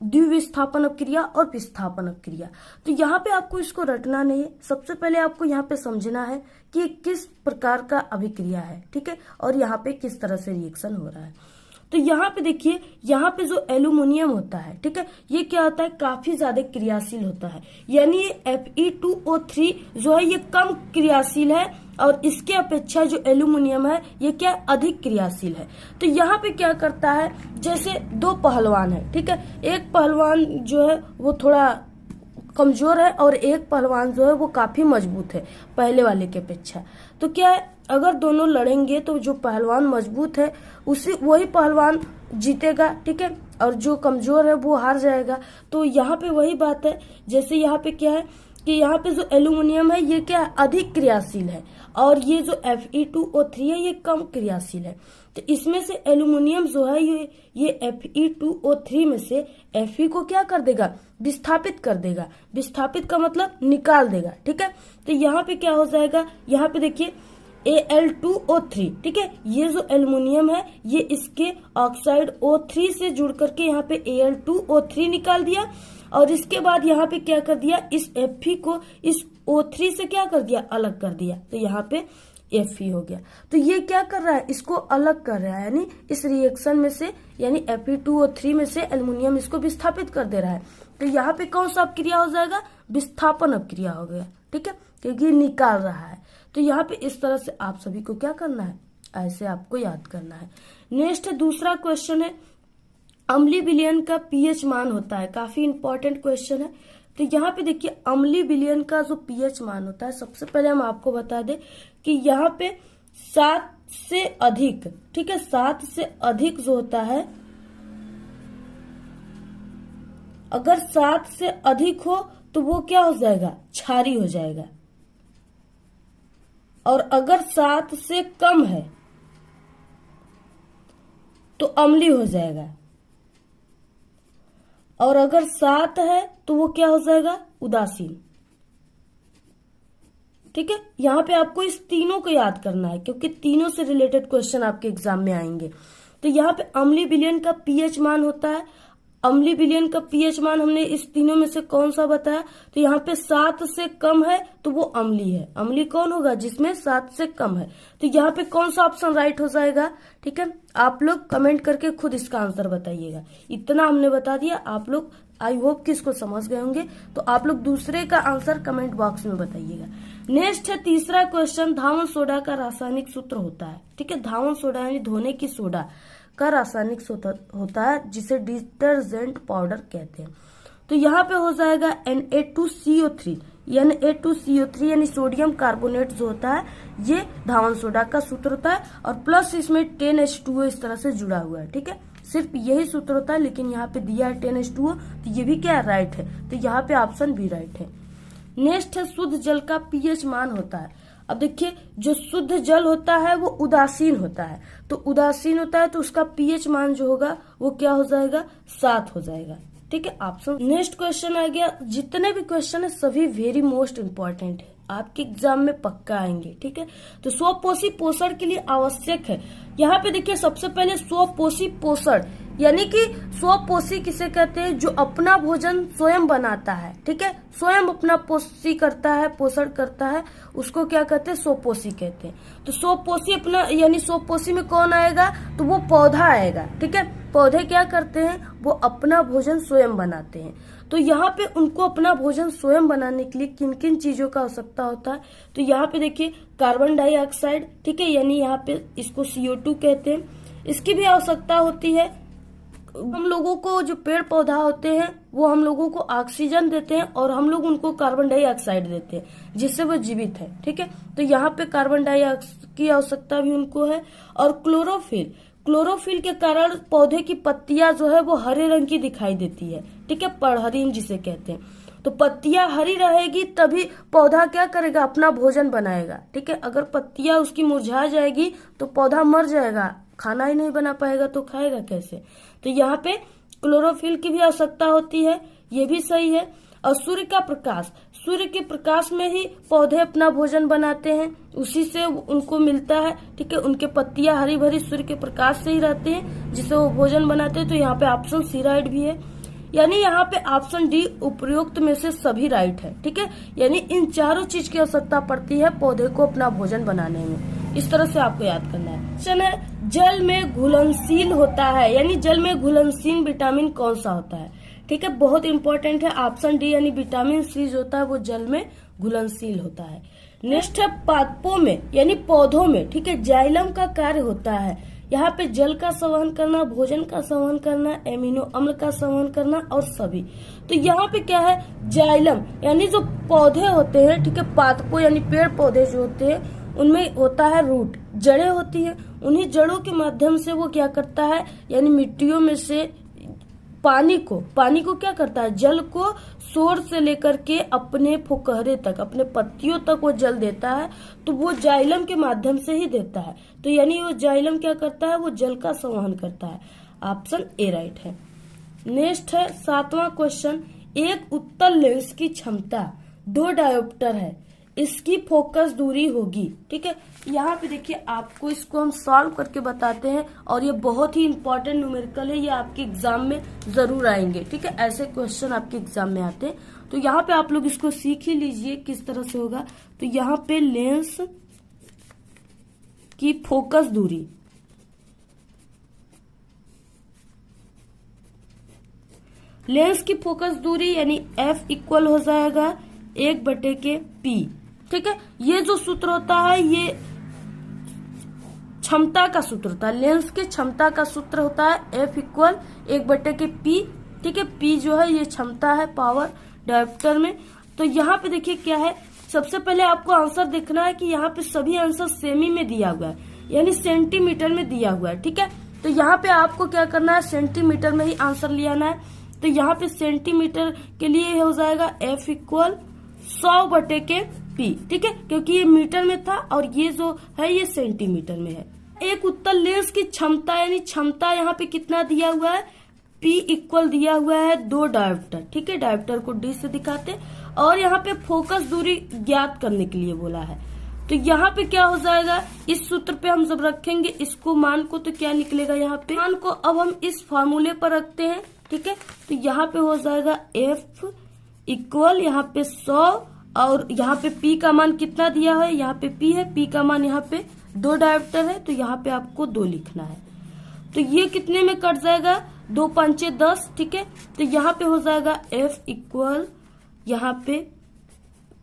द्विविस्थापन अपक्रिया और विस्थापन अपक्रिया। तो यहाँ पे आपको इसको रटना नहीं है। सबसे पहले आपको यहाँ पे समझना है कि किस प्रकार का अभिक्रिया है, ठीक है, और यहाँ पे किस तरह से रिएक्शन हो रहा है। तो यहाँ पे देखिए, यहाँ पे जो एल्यूमिनियम होता है, ठीक है, ये क्या होता है, काफी ज्यादा क्रियाशील होता है। यानी ये Fe2O3 जो है ये कम क्रियाशील है और इसके अपेक्षा जो एल्यूमिनियम है ये क्या अधिक क्रियाशील है। तो यहाँ पे क्या करता है, जैसे 2 पहलवान है, ठीक है, एक पहलवान जो है वो थोड़ा कमजोर है और एक पहलवान जो है वो काफी मजबूत है पहले वाले के अपेक्षा। तो क्या है, अगर दोनों लड़ेंगे तो जो पहलवान मजबूत है वही पहलवान जीतेगा, ठीक है, और जो कमजोर है वो हार जाएगा। तो यहाँ पे वही बात है, जैसे यहाँ पे क्या है कि यहाँ पे जो एल्यूमिनियम है ये क्या अधिक क्रियाशील है और ये जो Fe2O3 है ये कम क्रियाशील है। तो इसमें से एल्यूमिनियम जो है ये Fe2O3 में से Fe को क्या कर देगा, विस्थापित कर देगा। विस्थापित का मतलब निकाल देगा। ठीक है। तो यहाँ पे क्या हो जाएगा, यहाँ पे देखिए Al2O3, ठीक है, ये जो एल्यूमिनियम है ये इसके ऑक्साइड O3 से जुड़ करके यहाँ पे Al2O3 निकाल दिया और इसके बाद यहाँ पे क्या कर दिया, इस Fe को इस O3 से क्या कर दिया, अलग कर दिया। तो यहाँ पे Fe हो गया। तो ये क्या कर रहा है, इसको अलग कर रहा है, यानी इस रिएक्शन में से यानी Fe2O3 में से एल्यूमिनियम इसको विस्थापित कर दे रहा है। तो यहाँ पे कौन सा अपक्रिया हो जाएगा, विस्थापन अपक्रिया हो गया। ठीक है, क्योंकि निकाल रहा है। तो यहाँ पे इस तरह से आप सभी को क्या करना है, ऐसे आपको याद करना है। नेक्स्ट दूसरा क्वेश्चन है, अम्लीय विलयन का पीएच मान होता है, काफी इंपॉर्टेंट क्वेश्चन है। तो यहाँ पे देखिए अम्लीय विलयन का जो पीएच मान होता है, सबसे पहले हम आपको बता दें कि यहाँ पे 7 से अधिक, ठीक है, 7 से अधिक जो होता है, अगर 7 से अधिक हो तो वो क्या हो जाएगा, क्षारी हो जाएगा। और अगर 7 से कम है तो अम्लीय हो जाएगा। और अगर 7 है तो वो क्या हो जाएगा, उदासीन। ठीक है, यहां पे आपको इस तीनों को याद करना है क्योंकि तीनों से रिलेटेड क्वेश्चन आपके एग्जाम में आएंगे। तो यहाँ पे अम्लीय विलयन का पीएच मान होता है अम्लीय विलयन का पीएच मान हमने इस तीनों में से कौन सा बताया, तो यहाँ पे 7 से कम है तो वो अम्लीय है। अम्लीय कौन होगा, जिसमें 7 से कम है। तो यहाँ पे कौन सा ऑप्शन राइट हो जाएगा, ठीक है। आप लोग कमेंट करके खुद इसका आंसर बताइएगा। इतना हमने बता दिया, आप लोग आई होप कि इसको समझ गए होंगे। तो आप लोग दूसरे का आंसर कमेंट बॉक्स में बताइएगा। नेक्स्ट है तीसरा क्वेश्चन, धावन सोडा का रासायनिक सूत्र होता है, ठीक है। धावन सोडा यानी धोने की सोडा का रासायनिक सूत्र होता है, जिसे डिटर्जेंट पाउडर कहते हैं। तो यहाँ पे हो जाएगा Na2CO3। Na2CO3 यानी सोडियम कार्बोनेट जो होता है, ये धावन सोडा का सूत्र होता है, और प्लस इसमें 10H2O इस तरह से जुड़ा हुआ है, ठीक है। सिर्फ यही सूत्र होता है, लेकिन यहाँ पे दिया है 10H2O, तो ये भी क्या राइट है, तो यहाँ पे ऑप्शन भी राइट है। नेक्स्ट है शुद्ध जल का पीएच मान होता है। अब देखिए, जो शुद्ध जल होता है वो उदासीन होता है, तो उदासीन होता है तो उसका पीएच मान जो होगा वो क्या हो जाएगा, 7 हो जाएगा, ठीक है। ऑप्शन। नेक्स्ट क्वेश्चन आ गया, जितने भी क्वेश्चन है सभी वेरी मोस्ट इम्पोर्टेंट है, आपके एग्जाम में पक्का आएंगे, ठीक है। तो स्वपोषी पोषण के लिए आवश्यक है, यहाँ पे देखिए सबसे पहले स्वपोषी पोषण यानी कि स्वपोषी किसे कहते हैं, जो अपना भोजन स्वयं बनाता है, ठीक है। स्वयं अपना पोषी करता है, पोषण करता है, उसको क्या कहते हैं, स्वपोषी कहते हैं। तो स्वपोषी अपना यानी स्वपोषी में कौन आएगा, तो वो पौधा आएगा, ठीक है। पौधे क्या करते हैं, वो अपना भोजन स्वयं बनाते हैं। तो यहाँ पे उनको अपना भोजन स्वयं बनाने के लिए किन किन चीजों का आवश्यकता होता है, तो यहाँ पे देखिए कार्बन डाइऑक्साइड, ठीक है, यानी यहाँ पे इसको CO2 कहते हैं, इसकी भी आवश्यकता होती है। हम लोगों को जो पेड़ पौधा होते हैं वो हम लोगों को ऑक्सीजन देते हैं, और हम लोग उनको कार्बन डाइऑक्साइड देते हैं, जिससे वो जीवित है, ठीक है। तो यहाँ पे कार्बन डाइऑक्साइड की आवश्यकता भी उनको है। और क्लोरोफिल, क्लोरोफिल के कारण पौधे की पत्तियां जो है वो हरे रंग की दिखाई देती है, ठीक है, पड़हरिन जिसे कहते हैं। तो पत्तियां हरी रहेगी तभी पौधा क्या करेगा, अपना भोजन बनाएगा, ठीक है। अगर पत्तियां उसकी मुरझा जाएगी तो पौधा मर जाएगा, खाना ही नहीं बना पाएगा तो खाएगा कैसे। तो यहाँ पे क्लोरोफिल की भी आवश्यकता होती है, ये भी सही है। और सूर्य का प्रकाश, सूर्य के प्रकाश में ही पौधे अपना भोजन बनाते हैं, उसी से उनको मिलता है, ठीक है। उनके पत्तियां हरी भरी सूर्य के प्रकाश से ही रहते हैं, जिससे वो भोजन बनाते हैं। तो यहाँ पे ऑप्शन सी राइट भी है, यानी यहाँ पे ऑप्शन डी उपयुक्त में से सभी राइट है, ठीक है। यानी इन चारों चीज की आवश्यकता पड़ती है पौधे को अपना भोजन बनाने में। इस तरह से आपको याद करना है। क्वेश्चन है, जल में घुलनशील होता है, यानी जल में घुलनशील विटामिन कौन सा होता है, ठीक है। बहुत इंपॉर्टेंट है, ऑप्शन डी यानी विटामिन सी जो होता है वो जल में घुलनशील होता है। नेक्स्ट है पादपों में यानी पौधों में, ठीक है, जाइलम का कार्य होता है। यहाँ पे जल का संवहन करना, भोजन का संवहन करना, एमिनो अम्ल का संवहन करना और सभी। तो यहाँ पे क्या है, जाइलम यानी जो पौधे होते हैं, ठीक है, पादपों यानी पेड़ पौधे जो होते हैं उनमें होता है रूट, जड़ें होती हैं। उन्हीं जड़ों के माध्यम से वो क्या करता है, यानी मिट्टियों में से पानी को क्या करता है, जल को सोर से लेकर के अपने फुकहरे तक, अपने पत्तियों तक वो जल देता है। तो वो जाइलम के माध्यम से ही देता है। तो यानी वो जाइलम क्या करता है, वो जल का संवहन करता है। ऑप्शन ए राइट है। नेक्स्ट है 7वां क्वेश्चन, एक उत्तल लेंस की क्षमता 2 डायोप्टर है, इसकी फोकस दूरी होगी, ठीक है। यहाँ पे देखिए आपको इसको हम सॉल्व करके बताते हैं, और ये बहुत ही इंपॉर्टेंट न्यूमेरिकल है, ये आपके एग्जाम में जरूर आएंगे, ठीक है। ऐसे क्वेश्चन आपके एग्जाम में आते हैं, तो यहाँ पे आप लोग इसको सीख ही लीजिए किस तरह से होगा। तो यहाँ पे लेंस की फोकस दूरी, लेंस की फोकस दूरी यानी F इक्वल हो जाएगा 1/P, ठीक है। ये जो सूत्र होता है ये क्षमता का सूत्र होता है, लेंस के क्षमता का सूत्र होता है F इक्वल 1/P, ठीक है। P जो है ये क्षमता है पावर डायोप्टर में। तो यहाँ पे देखिए क्या है, सबसे पहले आपको आंसर देखना है कि यहाँ पे सभी आंसर सेमी में दिया हुआ है, यानी सेंटीमीटर में दिया हुआ है, ठीक है। तो यहाँ पे आपको क्या करना है, सेंटीमीटर में ही आंसर ले आना है। तो यहाँ पे सेंटीमीटर के लिए हो जाएगा F इक्वल 100/P, ठीक है, क्योंकि ये मीटर में था और ये जो है ये सेंटीमीटर में है। एक उत्तल लेंस की क्षमता यानी क्षमता यहाँ पे कितना दिया हुआ है, P इक्वल दिया हुआ है 2 डायोप्टर, ठीक है। डायोप्टर को D से दिखाते, और यहाँ पे फोकस दूरी ज्ञात करने के लिए बोला है। तो यहाँ पे क्या हो जाएगा, इस सूत्र पे हम जब रखेंगे इसको मान को, तो क्या निकलेगा, यहाँ पे मान को अब हम इस फॉर्मूले पर रखते हैं, ठीक है। तो यहाँ पे हो जाएगा F इक्वल यहाँ पे 100 और यहाँ पे P का मान कितना दिया है, यहाँ पे P है, P का मान यहाँ पे 2 डायोप्टर है, तो यहाँ पे आपको 2 लिखना है। तो ये कितने में कट जाएगा, 2 पंचे 10, ठीक है। तो यहाँ पे हो जाएगा F इक्वल यहाँ पे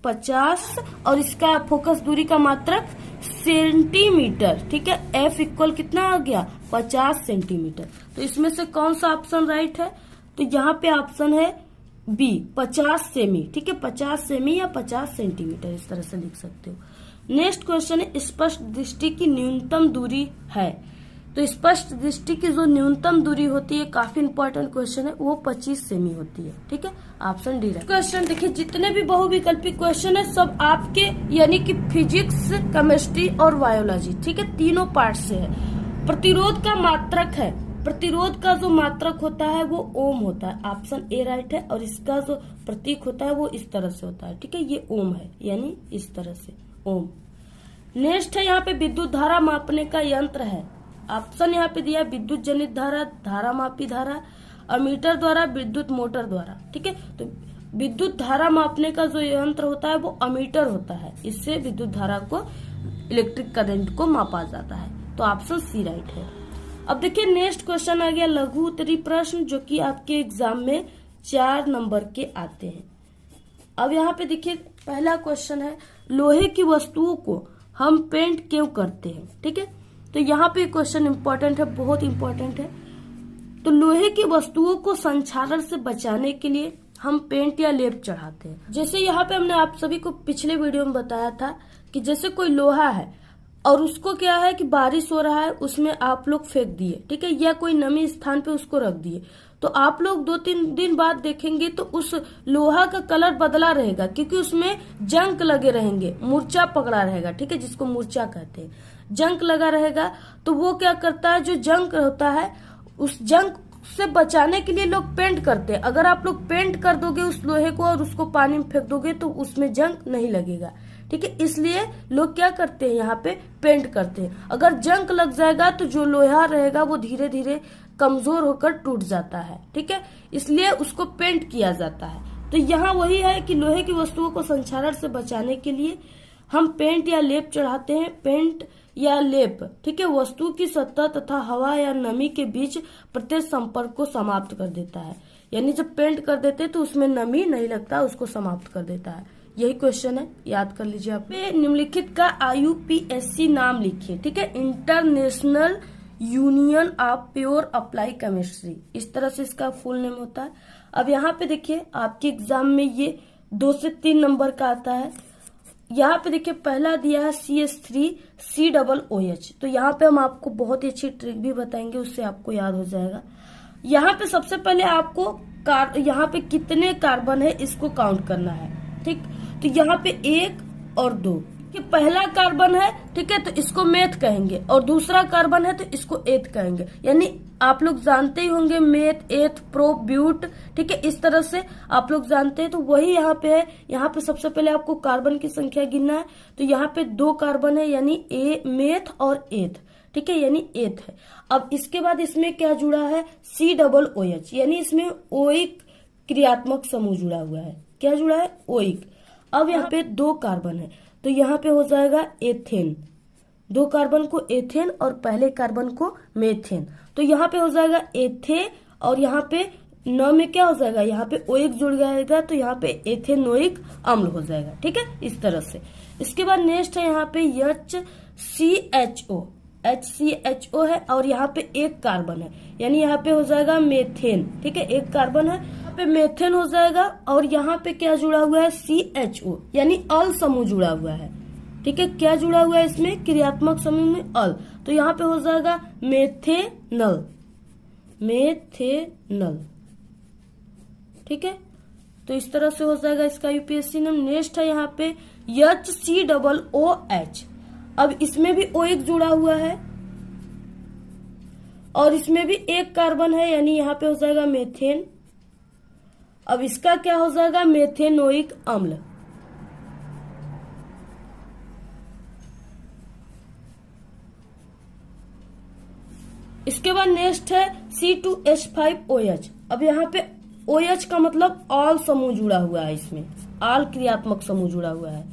50 और इसका फोकस दूरी का मात्रक सेंटीमीटर, ठीक है। F इक्वल कितना आ गया, 50 सेंटीमीटर। तो इसमें से कौन सा ऑप्शन राइट है, तो यहाँ पे ऑप्शन है बी 50 सेमी, ठीक है। 50 सेमी या 50 सेंटीमीटर इस तरह से लिख सकते हो। नेक्स्ट क्वेश्चन है स्पष्ट दृष्टि की न्यूनतम दूरी है। तो स्पष्ट दृष्टि की जो न्यूनतम दूरी होती है, काफी इंपॉर्टेंट क्वेश्चन है, वो 25 सेमी होती है, ठीक है। ऑप्शन डी है। क्वेश्चन देखिए, जितने भी बहुविकल्पी क्वेश्चन है सब आपके यानी कि फिजिक्स, केमिस्ट्री और बायोलॉजी, ठीक है, तीनों पार्ट से है। प्रतिरोध का मात्रक है, प्रतिरोध का जो मात्रक होता है वो ओम होता है, ऑप्शन ए राइट है। और इसका जो प्रतीक होता है वो इस तरह से होता है, ठीक है, ये ओम है, यानी इस तरह से ओम। नेक्स्ट है यहाँ पे विद्युत धारा मापने का यंत्र है। ऑप्शन यहाँ पे दिया विद्युत जनित धारा, धारा मापी धारा, अमीटर द्वारा, विद्युत मोटर द्वारा, ठीक है। तो विद्युत धारा मापने का जो यंत्र होता है वो अमीटर होता है, इससे विद्युत धारा को, इलेक्ट्रिक करंट को मापा जाता है। तो ऑप्शन सी राइट है। अब देखिए नेक्स्ट क्वेश्चन आ गया लघु उत्तरीय प्रश्न, जो कि आपके एग्जाम में 4 नंबर के आते हैं। अब यहाँ पे देखिए पहला क्वेश्चन है, लोहे की वस्तुओं को हम पेंट क्यों करते हैं, ठीक है। तो यहाँ पे क्वेश्चन इंपॉर्टेंट है, बहुत इंपॉर्टेंट है। तो लोहे की वस्तुओं को संक्षारण से बचाने के लिए हम पेंट या लेप चढ़ाते हैं। जैसे यहाँ पे हमने आप सभी को पिछले वीडियो में बताया था कि जैसे कोई लोहा है और उसको क्या है कि बारिश हो रहा है, उसमें आप लोग फेंक दिए, ठीक है, या कोई नमी स्थान पे उसको रख दिए, तो आप लोग 2-3 दिन बाद देखेंगे तो उस लोहा का कलर बदला रहेगा, क्योंकि उसमें जंक लगे रहेंगे, मूर्छा पकड़ा रहेगा, ठीक है, जिसको मूर्छा कहते हैं, जंक लगा रहेगा। तो वो क्या करता है, जो जंक होता है उस जंक से बचाने के लिए लोग पेंट करते हैं। अगर आप लोग पेंट कर दोगे उस लोहे को और उसको पानी में फेंक दोगे तो उसमें जंक नहीं लगेगा, ठीक है। इसलिए लोग क्या करते हैं, यहाँ पे पेंट करते हैं। अगर जंक लग जाएगा तो जो लोहा रहेगा वो धीरे धीरे कमजोर होकर टूट जाता है, ठीक है, इसलिए उसको पेंट किया जाता है। तो यहाँ वही है कि लोहे की वस्तुओं को संक्षारण से बचाने के लिए हम पेंट या लेप चढ़ाते हैं। पेंट या लेप, ठीक है, वस्तु की सतह तथा हवा या नमी के बीच प्रत्यक्ष संपर्क को समाप्त कर देता है। यानी जब पेंट कर देते हैं तो उसमें नमी नहीं लगता, उसको समाप्त कर देता है। यही क्वेश्चन है, याद कर लीजिए आप। निम्नलिखित का IUPAC नाम लिखिए, ठीक है, international union of pure apply chemistry, इस तरह से इसका फुल नेम होता है। अब यहाँ पे देखिए आपके एग्जाम में ये 2 से 3 नंबर का आता है। यहाँ पे देखिए पहला दिया है CH3COOH। तो यहाँ पे हम आपको बहुत ही अच्छी ट्रिक भी बताएंगे, उससे आपको याद हो जाएगा। यहाँ पे सबसे पहले आपको यहाँ पे कितने कार्बन है इसको काउंट करना है, ठीक। तो यहाँ पे 1 और 2, कि पहला कार्बन है, ठीक है, तो इसको मेथ कहेंगे, और दूसरा कार्बन है तो इसको एथ कहेंगे। यानी आप लोग जानते ही होंगे मेथ, एथ, प्रो, ब्यूट, ठीक है, इस तरह से आप लोग जानते हैं। तो वही यहाँ पे है। यहाँ पे सबसे पहले आपको कार्बन की संख्या गिनना है। तो यहाँ पे 2 कार्बन है, यानी मेथ और एथ, ठीक है, यानी एथ है। अब इसके बाद इसमें क्या जुड़ा है, COOH, यानी इसमें ओइक क्रियात्मक समूह जुड़ा हुआ है। क्या जुड़ा है, ओइक। अब यहाँ पे 2 कार्बन है, तो यहाँ पे हो जाएगा एथेन, 2 कार्बन को एथेन और पहले कार्बन को मेथेन। तो यहाँ पे हो जाएगा एथे, और यहाँ पे न में क्या हो जाएगा, यहाँ पे ओइक जुड़ जाएगा, तो यहाँ पे एथेनोइक अम्ल हो जाएगा, ठीक है, इस तरह से। इसके बाद नेक्स्ट है यहाँ पे HCHO है, और यहाँ पे 1 कार्बन है, यानी यहाँ पे हो जाएगा मेथेन, ठीक है, 1 कार्बन है, यहाँ पे मेथेन हो जाएगा। और यहाँ पे क्या जुड़ा हुआ है, CHO, यानी अल समूह जुड़ा हुआ है, ठीक है। क्या जुड़ा हुआ है इसमें, क्रियात्मक समूह में अल, तो यहाँ पे हो जाएगा मेथेनल, ठीक है। तो इस तरह से हो जाएगा इसका UPSC नाम। नेक्स्ट है यहाँ पे HCOOH। अब इसमें भी O एक जुड़ा हुआ है और इसमें भी 1 कार्बन है, यानी यहाँ पे हो जाएगा मेथेन। अब इसका क्या हो जाएगा, मेथेनोइक अम्ल। इसके बाद नेक्स्ट है C2H5OH। अब यहाँ पे OH का मतलब ऑल समूह जुड़ा हुआ है, इसमें ऑल क्रियात्मक समूह जुड़ा हुआ है।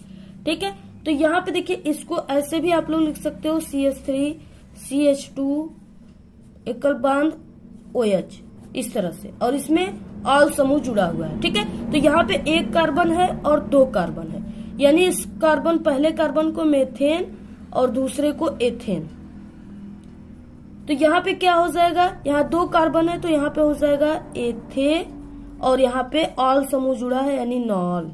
ठीक है, तो यहाँ पे देखिए इसको ऐसे भी आप लोग लिख सकते हो CH3 CH2 एकल बांध OH इस तरह से, और इसमें ऑल समूह जुड़ा हुआ है। ठीक है, तो यहाँ पे एक कार्बन है और दो कार्बन है, यानी इस कार्बन पहले कार्बन को मेथेन और दूसरे को एथेन। तो यहाँ पे क्या हो जाएगा, यहाँ दो कार्बन है तो यहाँ पे हो जाएगा एथे, और यहाँ पे ऑल समूह जुड़ा है यानी नॉल,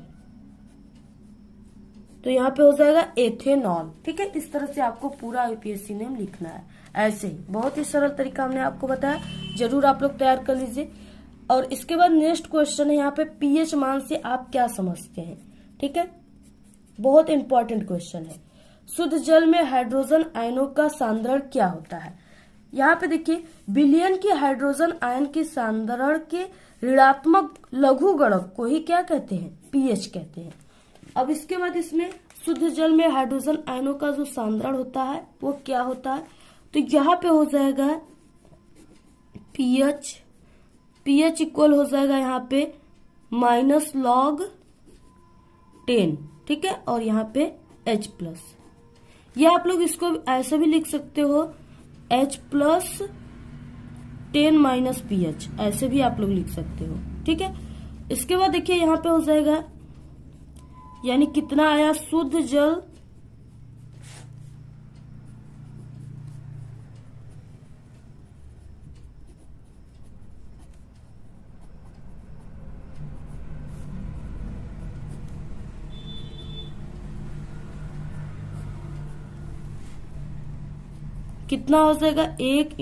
तो यहाँ पे हो जाएगा एथेनॉल। ठीक है, इस तरह से आपको पूरा यूपीएससी नेम लिखना है। ऐसे ही बहुत ही सरल तरीका हमने आपको बताया, जरूर आप लोग तैयार कर लीजिए। और इसके बाद नेक्स्ट क्वेश्चन है यहाँ पे पीएच मान से आप क्या समझते हैं। ठीक है, बहुत इंपॉर्टेंट क्वेश्चन है। शुद्ध जल में हाइड्रोजन आयनों का सांद्रण क्या होता है। यहाँ पे देखिए विलयन के हाइड्रोजन आयन के सांद्रण के ऋणात्मक लघुगणक को ही क्या कहते हैं, पीएच कहते हैं। अब इसके बाद इसमें शुद्ध जल में हाइड्रोजन आयनों का जो सांद्रण होता है वो क्या होता है, तो यहाँ पे हो जाएगा पीएच इक्वल हो जाएगा यहाँ पे -log10। ठीक है, और यहाँ पे H+, या आप लोग इसको ऐसे भी लिख सकते हो H+10 - pH, ऐसे भी आप लोग लिख सकते हो। ठीक है, इसके बाद देखिए यहाँ पे हो जाएगा, यानी कितना आया शुद्ध जल कितना हो जाएगा 1 ×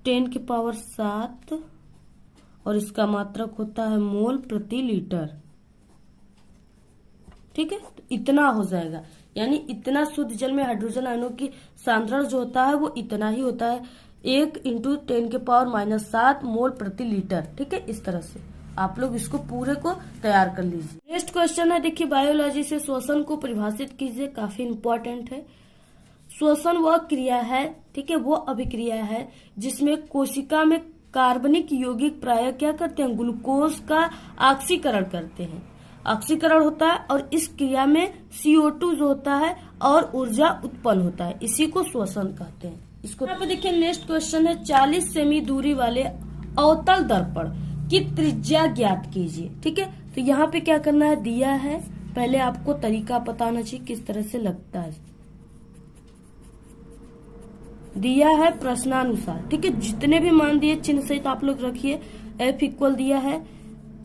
10⁷, और इसका मात्रक होता है मोल प्रति लीटर। ठीक है, तो इतना हो जाएगा, यानी इतना शुद्ध जल में हाइड्रोजन आयनों की सांद्रण जो होता है वो इतना ही होता है, 1 × 10⁻⁷ मोल प्रति लीटर। ठीक है, इस तरह से आप लोग इसको पूरे को तैयार कर लीजिए। नेक्स्ट क्वेश्चन है, देखिए बायोलॉजी से श्वसन को परिभाषित कीजिए, काफी इंपॉर्टेंट है। श्वसन वह क्रिया है, ठीक है, वो अभिक्रिया है जिसमें कोशिका में कार्बनिक यौगिक प्राय क्या करते हैं, ग्लूकोज का ऑक्सीकरण करते हैं, ऑक्सीकरण होता है, और इस क्रिया में CO2 जो होता है और ऊर्जा उत्पन्न होता है, इसी को श्वसन कहते हैं। इसको यहाँ पे देखिए नेक्स्ट क्वेश्चन है, 40 सेमी दूरी वाले अवतल दर्पण की त्रिज्या ज्ञात कीजिए। ठीक है, तो यहाँ पे क्या करना है, दिया है, पहले आपको तरीका पता होना चाहिए किस तरह से लगता है, दिया है प्रश्नानुसार। ठीक है, जितने भी मान दिए चिन्ह सहित आप लोग रखिए। F इक्वल दिया है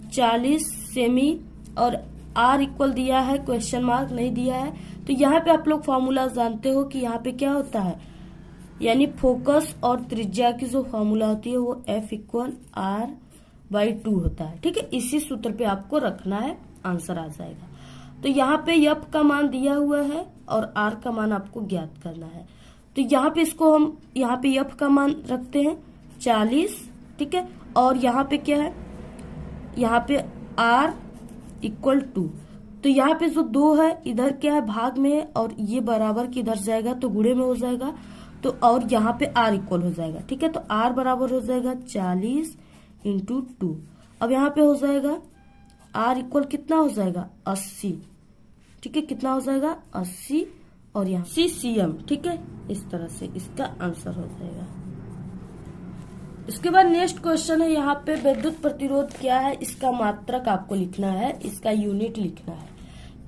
40 सेमी और R इक्वल दिया है क्वेश्चन मार्क नहीं दिया है। तो यहाँ पे आप लोग फॉर्मूला जानते हो कि यहाँ पे क्या होता है, यानी फोकस और त्रिज्या की जो फॉर्मूला होती है वो F इक्वल R/2 होता है। ठीक है, इसी सूत्र पे आपको रखना है, आंसर आ जाएगा। तो यहाँ पे F का मान दिया हुआ है और R का मान आपको ज्ञात करना है। तो यहाँ पे इसको हम यहाँ पे F का मान रखते हैं 40। ठीक है, और यहाँ पे क्या है, यहाँ पे R इक्वल 2। तो यहाँ पे जो 2 है इधर क्या है, भाग में है, और ये बराबर की इधर जाएगा तो गुणे में हो जाएगा, तो और यहाँ पे R इक्वल हो जाएगा। ठीक है, तो R बराबर हो जाएगा 40 × 2। अब यहाँ पे हो जाएगा R इक्वल कितना हो जाएगा 80। ठीक है, कितना हो जाएगा 80, और यहाँ cm। ठीक है, इस तरह से इसका आंसर हो जाएगा। इसके बाद नेक्स्ट क्वेश्चन है, यहाँ पे विद्युत प्रतिरोध क्या है, इसका मात्रक आपको लिखना है, इसका यूनिट लिखना है।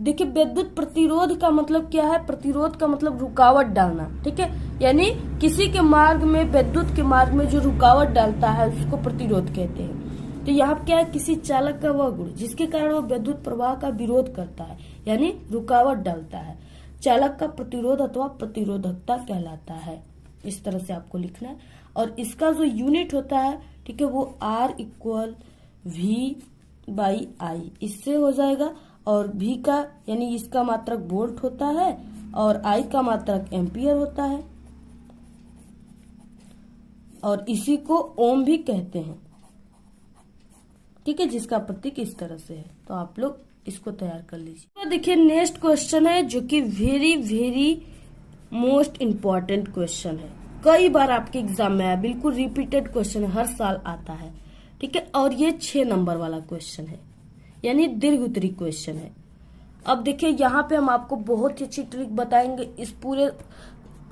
देखिए विद्युत प्रतिरोध का मतलब क्या है, प्रतिरोध का मतलब रुकावट डालना। ठीक है, यानी किसी के मार्ग में, विद्युत के मार्ग में जो रुकावट डालता है उसको प्रतिरोध कहते हैं। तो यहाँ क्या है, किसी चालक का वह गुण जिसके कारण वो विद्युत प्रवाह का विरोध करता है, यानी रुकावट डालता है, चालक का प्रतिरोध अथवा प्रतिरोधकता कहलाता है। इस तरह से आपको लिखना है, और इसका जो यूनिट होता है, ठीक है, वो R इक्वल V/I इससे हो जाएगा, और V का यानी इसका मात्रक वोल्ट होता है और I का मात्रक एम्पियर होता है, और इसी को ओम भी कहते हैं। ठीक है, जिसका प्रतीक इस तरह से है, तो आप लोग इसको तैयार कर लीजिए। तो देखिए नेक्स्ट क्वेश्चन है जो कि very very most important question है, कई बार आपके एग्जाम में आया, बिल्कुल रिपीटेड क्वेश्चन हर साल आता है, ठीक है। और ये 6 नंबर वाला क्वेश्चन है, यानी दीर्घ उत्तरी क्वेश्चन है। अब देखिए यहाँ पे हम आपको बहुत ही अच्छी ट्रिक बताएंगे। इस पूरे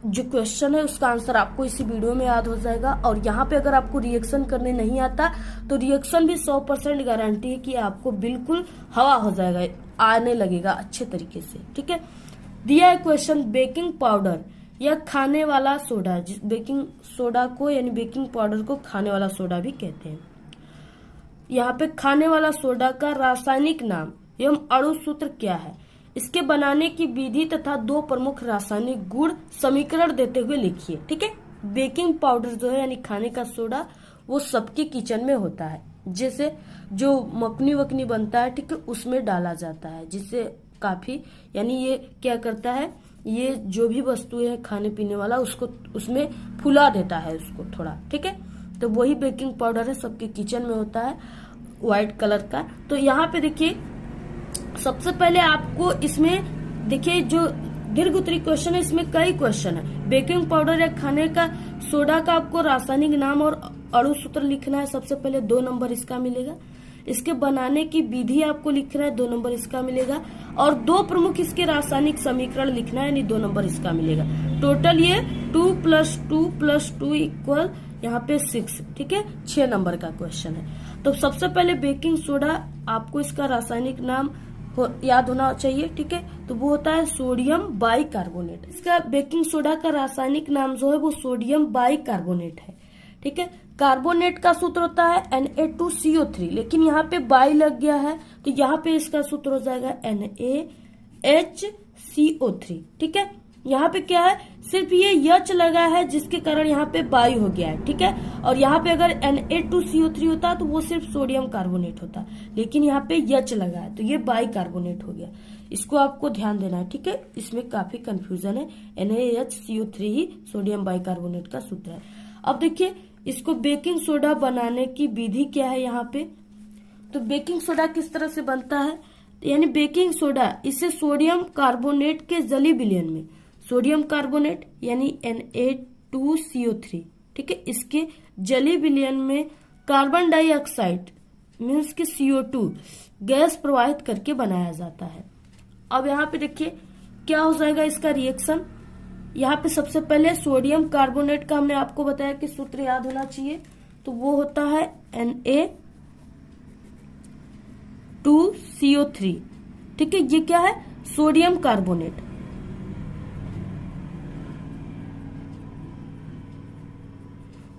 जो क्वेश्चन है उसका आंसर आपको इसी वीडियो में याद हो जाएगा। और यहाँ पे अगर आपको रिएक्शन करने नहीं आता तो रिएक्शन भी 100% गारंटी है कि आपको बिल्कुल हवा हो जाएगा, आने लगेगा अच्छे तरीके से, ठीक है। दिया है क्वेश्चन, बेकिंग पाउडर या खाने वाला सोडा, बेकिंग सोडा को यानी बेकिंग पाउडर को खाने वाला सोडा भी कहते हैं। यहाँ पे खाने वाला सोडा का रासायनिक नाम एवं अणु सूत्र क्या है, इसके बनाने की विधि तथा 2 प्रमुख रासायनिक गुण समीकरण देते हुए लिखिए, ठीक है। बेकिंग पाउडर जो है यानी खाने का सोडा वो सबके किचन में होता है, जैसे जो मखनी वकनी बनता है, ठीक है, उसमें डाला जाता है, जिससे काफी यानी ये क्या करता है, ये जो भी वस्तुएं है खाने पीने वाला उसको उसमें फुला देता है उसको थोड़ा, ठीक है। तो वही बेकिंग पाउडर है, सबके किचन में होता है, व्हाइट कलर का। तो यहाँ पे देखिए सबसे पहले आपको इसमें देखिए जो दीर्घ उत्तरी क्वेश्चन है इसमें कई क्वेश्चन है। बेकिंग पाउडर या खाने का सोडा का आपको रासायनिक नाम और अणु सूत्र लिखना है, सबसे पहले 2 नंबर इसका मिलेगा। इसके बनाने की विधि आपको लिखना है, 2 नंबर इसका मिलेगा। और 2 प्रमुख इसके रासायनिक समीकरण लिखना है, यानी 2 नंबर इसका मिलेगा। टोटल ये 2 + 2 + 2 इक्वल यहाँ पे 6, ठीक है, 6 नंबर का क्वेश्चन है। तो सबसे पहले बेकिंग सोडा आपको इसका रासायनिक नाम याद होना चाहिए, ठीक है। तो वो होता है सोडियम बाइकार्बोनेट। इसका बेकिंग सोडा का रासायनिक नाम जो है वो सोडियम बाइकार्बोनेट है, ठीक है। कार्बोनेट का सूत्र होता है Na2CO3, लेकिन यहाँ पे बाई लग गया है तो यहाँ पे इसका सूत्र हो जाएगा NaHCO3, ठीक है। यहाँ पे क्या है, सिर्फ ये यच लगा है जिसके कारण यहाँ पे बाई हो गया है, ठीक है। और यहाँ पे अगर Na2CO3 होता तो वो सिर्फ सोडियम कार्बोनेट होता, लेकिन यहाँ पे यच लगा है तो ये बाई कार्बोनेट हो गया। इसको आपको ध्यान देना है, ठीक है, इसमें काफी कंफ्यूजन है। NaHCO3 he sodium by carbonate का सूत्र है। अब देखिए इसको बेकिंग सोडा बनाने की विधि क्या है यहाँ पे। तो बेकिंग सोडा किस तरह से बनता है, यानी बेकिंग सोडा इसे सोडियम कार्बोनेट के जली विलयन में, सोडियम कार्बोनेट यानी Na2CO3, ठीक है, इसके जली विलयन में कार्बन डाइऑक्साइड मीन्स के CO2 गैस प्रवाहित करके बनाया जाता है। अब यहाँ पे देखिए क्या हो जाएगा इसका रिएक्शन। यहाँ पे सबसे पहले सोडियम कार्बोनेट का हमने आपको बताया कि सूत्र याद होना चाहिए, तो वो होता है Na2CO3, ठीक है। ये क्या है, सोडियम कार्बोनेट।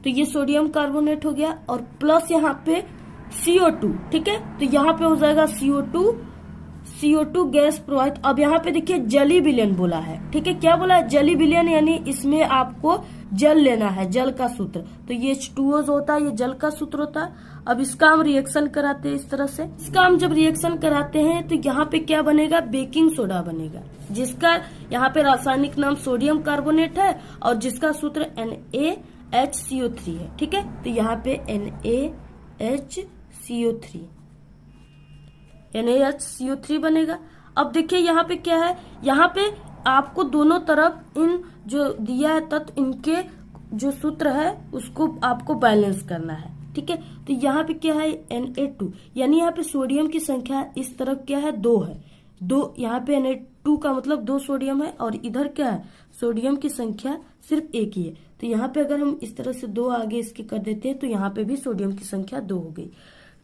तो ये सोडियम कार्बोनेट हो गया और प्लस यहाँ पे CO2, ठीक है। तो यहाँ पे हो जाएगा CO2 गैस प्रवाहित। अब यहाँ पे देखिए जली विलयन बोला है, ठीक है। क्या बोला है, जली विलयन, यानी इसमें आपको जल लेना है, जल का सूत्र। तो ये H2O जो होता है ये जल का सूत्र होता है। अब इसका हम रिएक्शन कराते हैं इस तरह से। इसका हम जब रिएक्शन कराते हैं तो यहाँ पे क्या बनेगा, बेकिंग सोडा बनेगा, जिसका यहाँ पे रासायनिक नाम सोडियम कार्बोनेट है और जिसका सूत्र NaHCO3 है, ठीक है। तो यहाँ पे NaHCO3 बनेगा। अब देखिए यहाँ पे क्या है, यहाँ पे आपको दोनों तरफ इन जो दिया है तत्व, इनके जो सूत्र है उसको आपको बैलेंस करना है, ठीक है। तो यहाँ पे क्या है Na2, यानी यहाँ पे सोडियम की संख्या इस तरफ क्या है 2 है, 2 यहाँ पे Na2 का मतलब 2 सोडियम है और इधर क्या है सोडियम की संख्या सिर्फ 1 ही है। तो यहाँ पे अगर हम इस तरह से 2 आगे इसके कर देते हैं तो यहाँ पे भी सोडियम की संख्या 2 हो गई,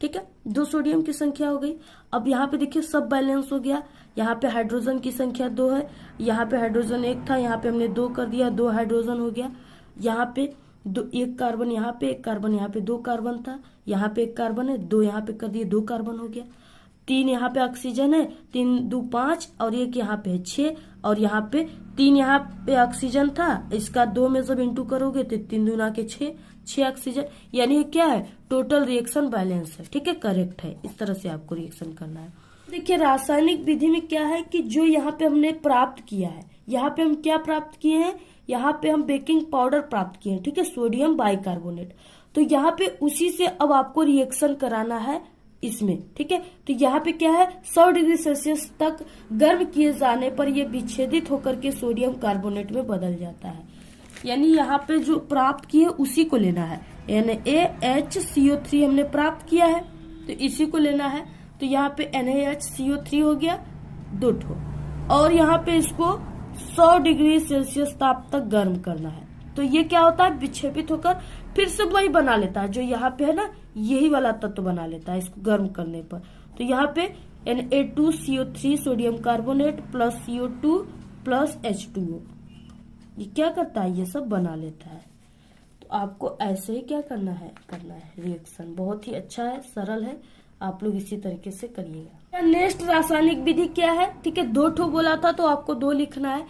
ठीक है, 2 सोडियम की संख्या हो गई। अब यहाँ पे देखिए सब बैलेंस हो गया। यहाँ पे हाइड्रोजन की संख्या 2 है, यहाँ पे हाइड्रोजन 1 था, यहाँ पे हमने 2 कर दिया, 2 हाइड्रोजन हो गया। यहाँ पे 1 कार्बन, यहाँ पे 1 कार्बन, यहाँ पे 2 कार्बन था, यहाँ पे 1 कार्बन है, 2 यहाँ पे कर दिए, 2 कार्बन हो गया। 3 यहाँ पे ऑक्सीजन है, 3 2 5 और 1 यहाँ पे है 6 और यहाँ पे 3 यहाँ पे ऑक्सीजन था, इसका 2 में जब इंटू करोगे तो 3 दूना के 6 ऑक्सीजन, यानी क्या है टोटल रिएक्शन बैलेंस है, ठीक है, करेक्ट है। इस तरह से आपको रिएक्शन करना है। देखिए रासायनिक विधि में क्या है कि जो यहाँ पे हमने प्राप्त किया है, यहाँ पे हम क्या प्राप्त किए हैं, यहाँ पे हम बेकिंग पाउडर प्राप्त किए हैं, ठीक है, सोडियम बाइकार्बोनेट। तो यहाँ पे उसी से अब आपको रिएक्शन कराना है इसमें, ठीक है। तो यहाँ पे क्या है 100 डिग्री सेल्सियस तक गर्म किए जाने पर यह विच्छेदित होकर के सोडियम कार्बोनेट में बदल जाता है। यानी यहाँ पे जो प्राप्त किए उसी को लेना है। NaHCO3 हमने प्राप्त किया है तो इसी को लेना है। तो यहाँ पे NaHCO3 हो गया 2 ठो, और यहाँ पे इसको 100 डिग्री सेल्सियस ताप तक गर्म करना है। तो ये क्या होता है, विक्षेपित होकर फिर से वही बना लेता है जो यहाँ पे है ना, यही वाला तत्व बना लेता है इसको गर्म करने पर। तो यहाँ पे Na2CO3 sodium carbonate plus CO2 plus H2O, ये क्या करता है, ये सब बना लेता है। तो आपको ऐसे ही क्या करना है रिएक्शन। बहुत ही अच्छा है, सरल है, आप लोग इसी तरीके से करिएगा। नेक्स्ट रासायनिक विधि क्या है, ठीक है, 2 ठो बोला था तो आपको 2 लिखना है।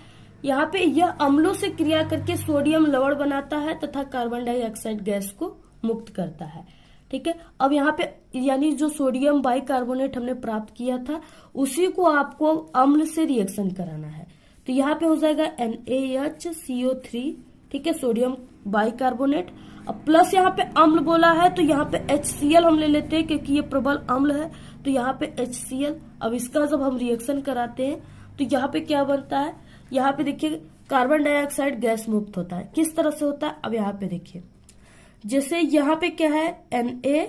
यहाँ पे यह अम्लों से क्रिया करके सोडियम लवण बनाता है तथा कार्बन डाइऑक्साइड गैस को मुक्त करता है। ठीक है, अब यहाँ पे यानी जो सोडियम बाइकार्बोनेट हमने प्राप्त किया था उसी को आपको अम्ल से रिएक्शन कराना है। तो यहाँ पे हो जाएगा NaHCO3, ठीक है, सोडियम बाइकार्बोनेट। अब प्लस यहाँ पे अम्ल बोला है तो यहाँ पे HCl हम ले लेते हैं क्योंकि ये प्रबल अम्ल है। तो यहाँ पे HCl, अब इसका जब हम रिएक्शन कराते हैं तो यहाँ पे क्या बनता है, यहाँ पे देखिए कार्बन डाइऑक्साइड गैस मुक्त होता है। किस तरह से होता है, अब यहाँ पे देखिए, जैसे यहाँ पे क्या है Na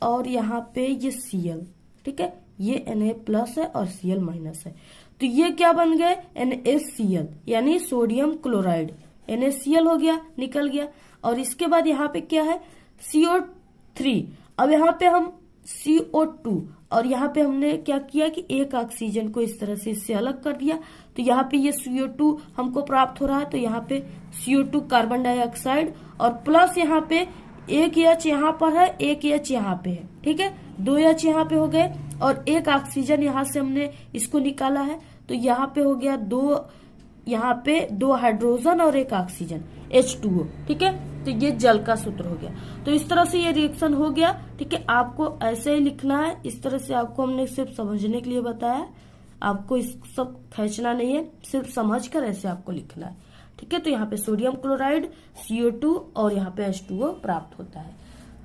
और यहाँ पे ये Cl, ठीक है, ये Na प्लस है और Cl माइनस है। तो ये क्या बन गए NaCl यानी सोडियम क्लोराइड, NaCl हो गया, निकल गया। और इसके बाद यहाँ पे क्या है CO3, अब यहाँ पे हम CO2, और यहाँ पे हमने क्या किया कि एक ऑक्सीजन को इस तरह से इससे अलग कर दिया। तो यहाँ पे ये CO2 हमको प्राप्त हो रहा है। तो यहाँ पे CO2 कार्बन डाइऑक्साइड और प्लस यहाँ पे एक H यहाँ पर है, एक H यहाँ पे है, ठीक है, 2 H यहाँ पे हो गए और एक ऑक्सीजन यहाँ से हमने इसको निकाला है। तो यहाँ पे हो गया 2, यहाँ पे 2 हाइड्रोजन और एक ऑक्सीजन H2O, ठीक है। तो ये जल का सूत्र हो गया। तो इस तरह से ये रिएक्शन हो गया, ठीक है। आपको ऐसे ही लिखना है, इस तरह से आपको हमने सिर्फ समझने के लिए बताया, आपको इस सब खींचना नहीं है, सिर्फ समझकर ऐसे आपको लिखना है, ठीक है। तो यहाँ पे सोडियम क्लोराइड CO2 और यहाँ पे H2O प्राप्त होता है।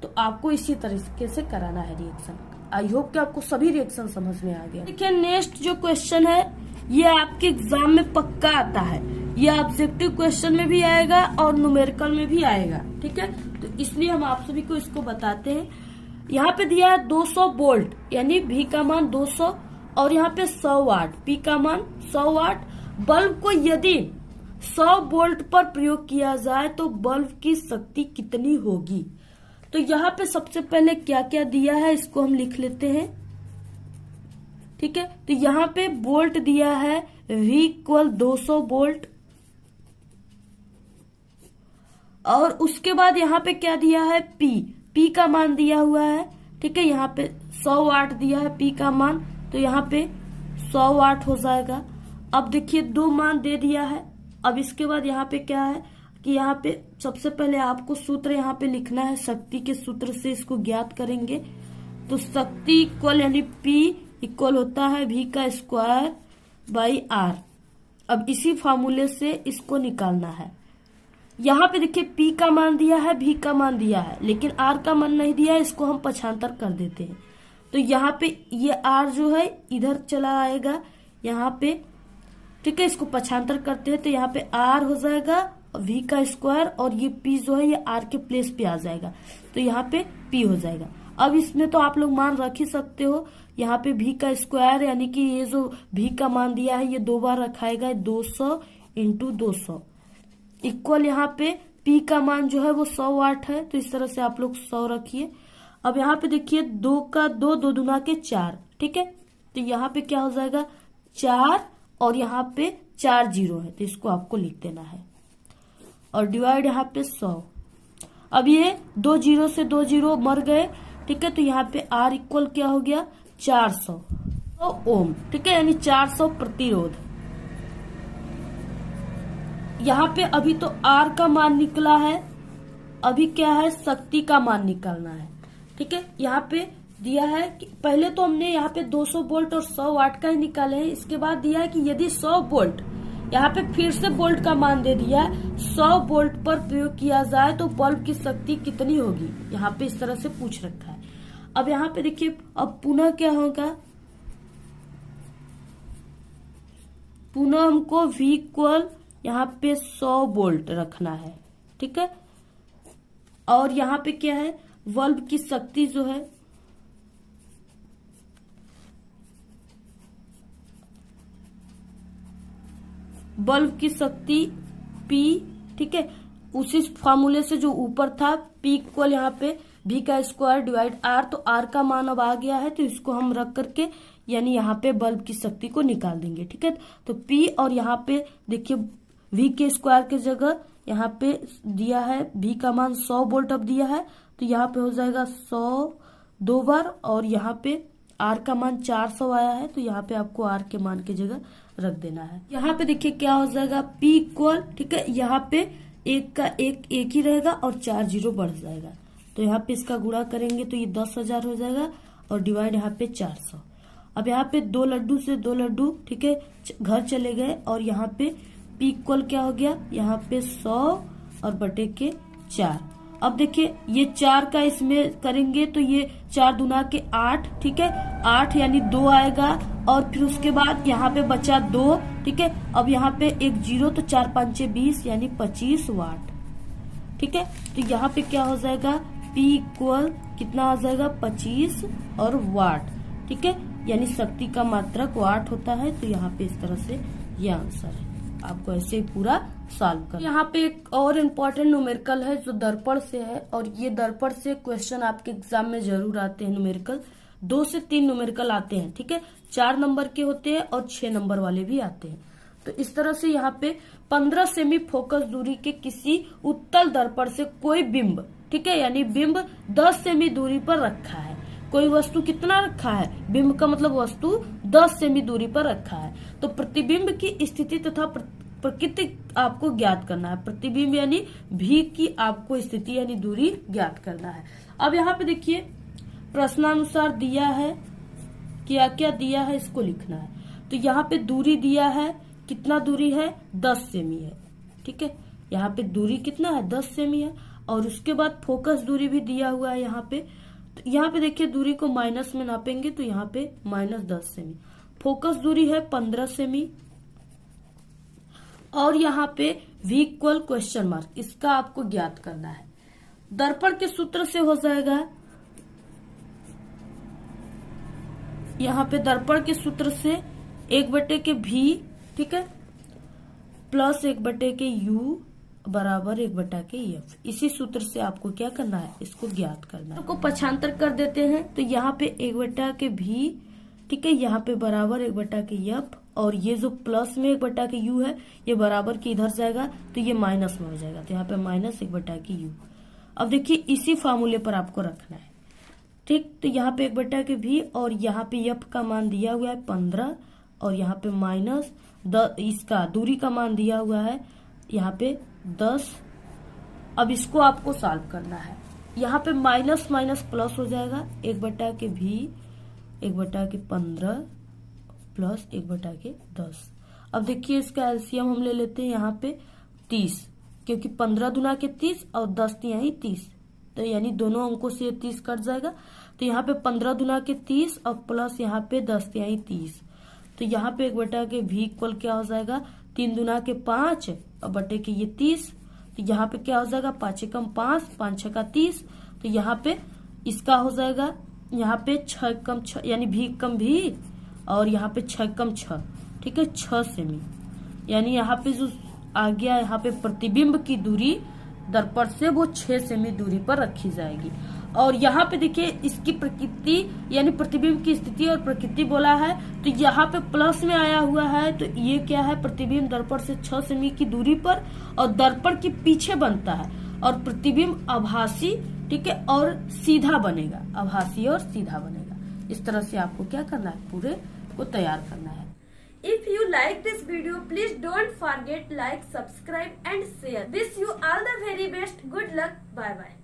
तो आपको इसी तरीके से कराना है रिएक्शन। आई होप कि आपको सभी रिएक्शन समझ में आ गया। देखिए नेक्स्ट जो क्वेश्चन है ये आपके एग्जाम में पक्का आता है, ये ऑब्जेक्टिव क्वेश्चन में भी आएगा और न्यूमेरिकल में भी आएगा, ठीक है। तो इसलिए हम आप सभी को इसको बताते हैं। यहाँ पे दिया है 200 वोल्ट यानी V का मान 200 और यहाँ पे 100 वाट, P का मान 100 वाट। बल्ब को यदि 100 वोल्ट पर प्रयोग किया जाए तो बल्ब की शक्ति कितनी होगी। तो यहाँ पे सबसे पहले क्या क्या दिया है इसको हम लिख लेते हैं, ठीक है। तो यहाँ पे वोल्ट दिया है V इक्वल 200 वोल्ट और उसके बाद यहाँ पे क्या दिया है P का मान दिया हुआ है, ठीक है। यहाँ पे 100 वाट दिया है P का मान, तो यहाँ पे 100 वाट हो जाएगा। अब देखिए 2 मान दे दिया है। अब इसके बाद यहाँ पे क्या है कि यहाँ पे सबसे पहले आपको सूत्र यहाँ पे लिखना है, शक्ति के सूत्र से इसको ज्ञात करेंगे। तो शक्ति इक्वल यानी P इक्वल होता है V का स्क्वायर बाई R। अब इसी फार्मूले से इसको निकालना है। यहाँ पे देखिए P का मान दिया है, V का मान दिया है, लेकिन R का मान नहीं दिया है, इसको हम पक्षांतर कर देते हैं। तो यहाँ पे ये R जो है इधर चला आएगा यहाँ पे, ठीक है। इसको पक्षांतर करते हैं तो यहाँ पे R हो जाएगा V का स्क्वायर और ये P जो है ये R के प्लेस पे आ जाएगा, तो यहाँ पे P हो जाएगा। अब इसमें तो आप लोग मान रख ही सकते हो, यहाँ पे V का स्क्वायर यानी कि ये जो V का मान दिया है ये 2 बार रखाएगा, 200 इंटू 200 इक्वल यहाँ पे P का मान जो है वो 100 वाट है। तो इस तरह से आप लोग 100 रखिए। अब यहाँ पे देखिए 2 का 2, 2 दूना के 4, ठीक है। तो यहाँ पे क्या हो जाएगा 4 और यहाँ पे 4 जीरो है, तो इसको आपको लिख देना है और डिवाइड यहाँ पे 100। अब ये 2 जीरो से 2 जीरो मर गए, ठीक है। तो यहाँ पे R इक्वल क्या हो गया 400 ओम, ठीक है, यानी 400 प्रतिरोध। यहाँ पे अभी तो R का मान निकला है, अभी क्या है शक्ति का मान निकालना है, ठीक है। यहाँ पे दिया है कि पहले तो हमने यहाँ पे 200 वोल्ट और 100 वाट का ही निकाले हैं। इसके बाद दिया है कि यदि 100 वोल्ट, यहाँ पे फिर से वोल्ट का मान दे दिया है, 100 वोल्ट पर प्रयोग किया जाए तो बल्ब की शक्ति कितनी होगी, यहाँ पे इस तरह से पूछ रखा है। अब यहाँ पे देखिए अब पुनः क्या होगा, पुनः हमको V इक्वल यहाँ पे 100 वोल्ट रखना है, ठीक है। और यहाँ पे क्या है, बल्ब की शक्ति जो है बल्ब की शक्ति P, ठीक है, उसी फार्मूले से जो ऊपर था P इक्वल यहाँ पे V का स्क्वायर डिवाइड R, तो R का मान अब आ गया है, तो इसको हम रख करके यानी यहाँ पे बल्ब की शक्ति को निकाल देंगे, ठीक है। तो P और यहाँ पे देखिए V के स्क्वायर की जगह यहाँ पे दिया है V का मान 100 वोल्ट अब दिया है, तो यहाँ पे हो जाएगा 100 2 बार, और यहाँ पे R का मान 400 आया है, तो यहाँ पे आपको R के मान की जगह रख देना है। यहाँ पे देखिए क्या हो जाएगा, P इक्वल, ठीक है, यहाँ पे एक का एक ही रहेगा और 4 जीरो बढ़ जाएगा, तो यहाँ पे इसका गुणा करेंगे तो ये 10,000 हो जाएगा और डिवाइड यहाँ पे 400। अब यहाँ पे 2 लड्डू से 2 लड्डू, ठीक है, घर चले गए, और यहाँ पे P इक्वल क्या हो गया, यहाँ पे 100 और बटे के 4। अब देखिए ये 4 का इसमें करेंगे तो ये 4 दूना के 8, ठीक है, 8 यानी 2 आएगा, और फिर उसके बाद यहाँ पे बचा 2, ठीक है। अब यहाँ पे एक जीरो, तो 4 5 20 यानी 25 वाट, ठीक है। तो यहाँ पे क्या हो जाएगा, P इक्वल कितना आ जाएगा 25 और वाट, ठीक है, यानी शक्ति का मात्रक वाट होता है। तो यहाँ पे इस तरह से ये आंसर है, आपको ऐसे ही पूरा सॉल्व कर। यहाँ पे एक और इम्पोर्टेंट न्यूमेरिकल है जो दर्पण से है, और ये दर्पण से क्वेश्चन आपके एग्जाम में जरूर आते हैं। न्यूमेरिकल 2 से 3 न्यूमेरिकल आते हैं, ठीक है, 4 नंबर के होते हैं और 6 नंबर वाले भी आते हैं। तो इस तरह से यहाँ पे 15 सेमी फोकस दूरी के किसी उत्तल दर्पण से कोई बिंब, ठीक है, यानी बिंब 10 सेमी दूरी पर रखा है। कोई वस्तु कितना रखा है, बिंब का मतलब वस्तु 10 सेमी दूरी पर रखा है। तो प्रतिबिंब की स्थिति तथा प्रकृति आपको ज्ञात करना है। प्रतिबिंब यानी भी की आपको स्थिति यानी दूरी ज्ञात करना है। अब यहाँ पे देखिए प्रश्नानुसार दिया है, क्या क्या दिया है इसको लिखना है। तो यहाँ पे दूरी दिया है, कितना दूरी है 10 सेमी है, ठीक है, यहाँ पे दूरी कितना है 10 सेमी है। और उसके बाद फोकस दूरी भी दिया हुआ है यहाँ पे। तो यहाँ पे देखिए दूरी को माइनस में नापेंगे तो यहाँ पे -10 सेमी। फोकस दूरी है 15 सेमी, और यहाँ पे V इक्वल क्वेश्चन मार्क, इसका आपको ज्ञात करना है। दर्पण के सूत्र से हो जाएगा, यहाँ पे दर्पण के सूत्र से 1/V, ठीक है, प्लस 1/के U बराबर 1/के F। इसी सूत्र से आपको क्या करना है, इसको ज्ञात करना है। तो पक्षांतर कर देते हैं, तो यहाँ पे 1/V, ठीक है, यहाँ पे बराबर 1/के F, और ये जो प्लस में 1/के U है ये बराबर के इधर जाएगा तो ये माइनस में हो जाएगा, तो यहाँ पे -1/के U। अब देखिए इसी फार्मूले पर आपको रखना है, ठीक। तो यहाँ पे 1/के V, और यहाँ पे F का मान दिया हुआ है 15, और यहाँ पे माइनस इसका दूरी का मान दिया हुआ है यहाँ पे 10। अब इसको आपको सॉल्व करना है। यहाँ पे माइनस माइनस प्लस हो जाएगा, 1/के V 1/के 15 प्लस 1/के 10। अब देखिए इसका एलसीएम हम ले लेते हैं यहाँ पे 30, क्योंकि 15 दूना के 30 और 10 तिहाई 30, तो यानी दोनों अंकों से 30 कट जाएगा। तो यहाँ पे 15 दूना के 30 और प्लस यहाँ पे 10 तिहाई 30, तो यहाँ पे 1/के V इक्वल क्या हो जाएगा 3 दूना के 5 और बटे के ये 30, तो यहाँ पे क्या हो जाएगा 5 एकम 5 5 6 का 30, तो यहाँ पे इसका हो जाएगा यहाँ पे 6 एकम 6 यानी V एकम V, और यहाँ पे 6 एकम 6, ठीक है, 6 सेमी। यानी यहाँ पे जो आ गया यहाँ पे प्रतिबिंब की दूरी दर्पण से वो 6 सेमी दूरी पर रखी जाएगी। और यहाँ पे देखिए इसकी प्रकृति यानी प्रतिबिंब की स्थिति और प्रकृति बोला है, तो यहाँ पे प्लस में आया हुआ है, तो ये क्या है प्रतिबिंब दर्पण से 6 सेमी की दूरी पर और दर्पण के पीछे बनता है, और प्रतिबिंब आभासी, ठीक है, और सीधा बनेगा, आभासी और सीधा बनेगा। इस तरह से आपको क्या करना है, पूरे को तैयार करना है।
If you like this video, please don't forget like, subscribe and share. Wish you all the very best. Good luck. Bye bye.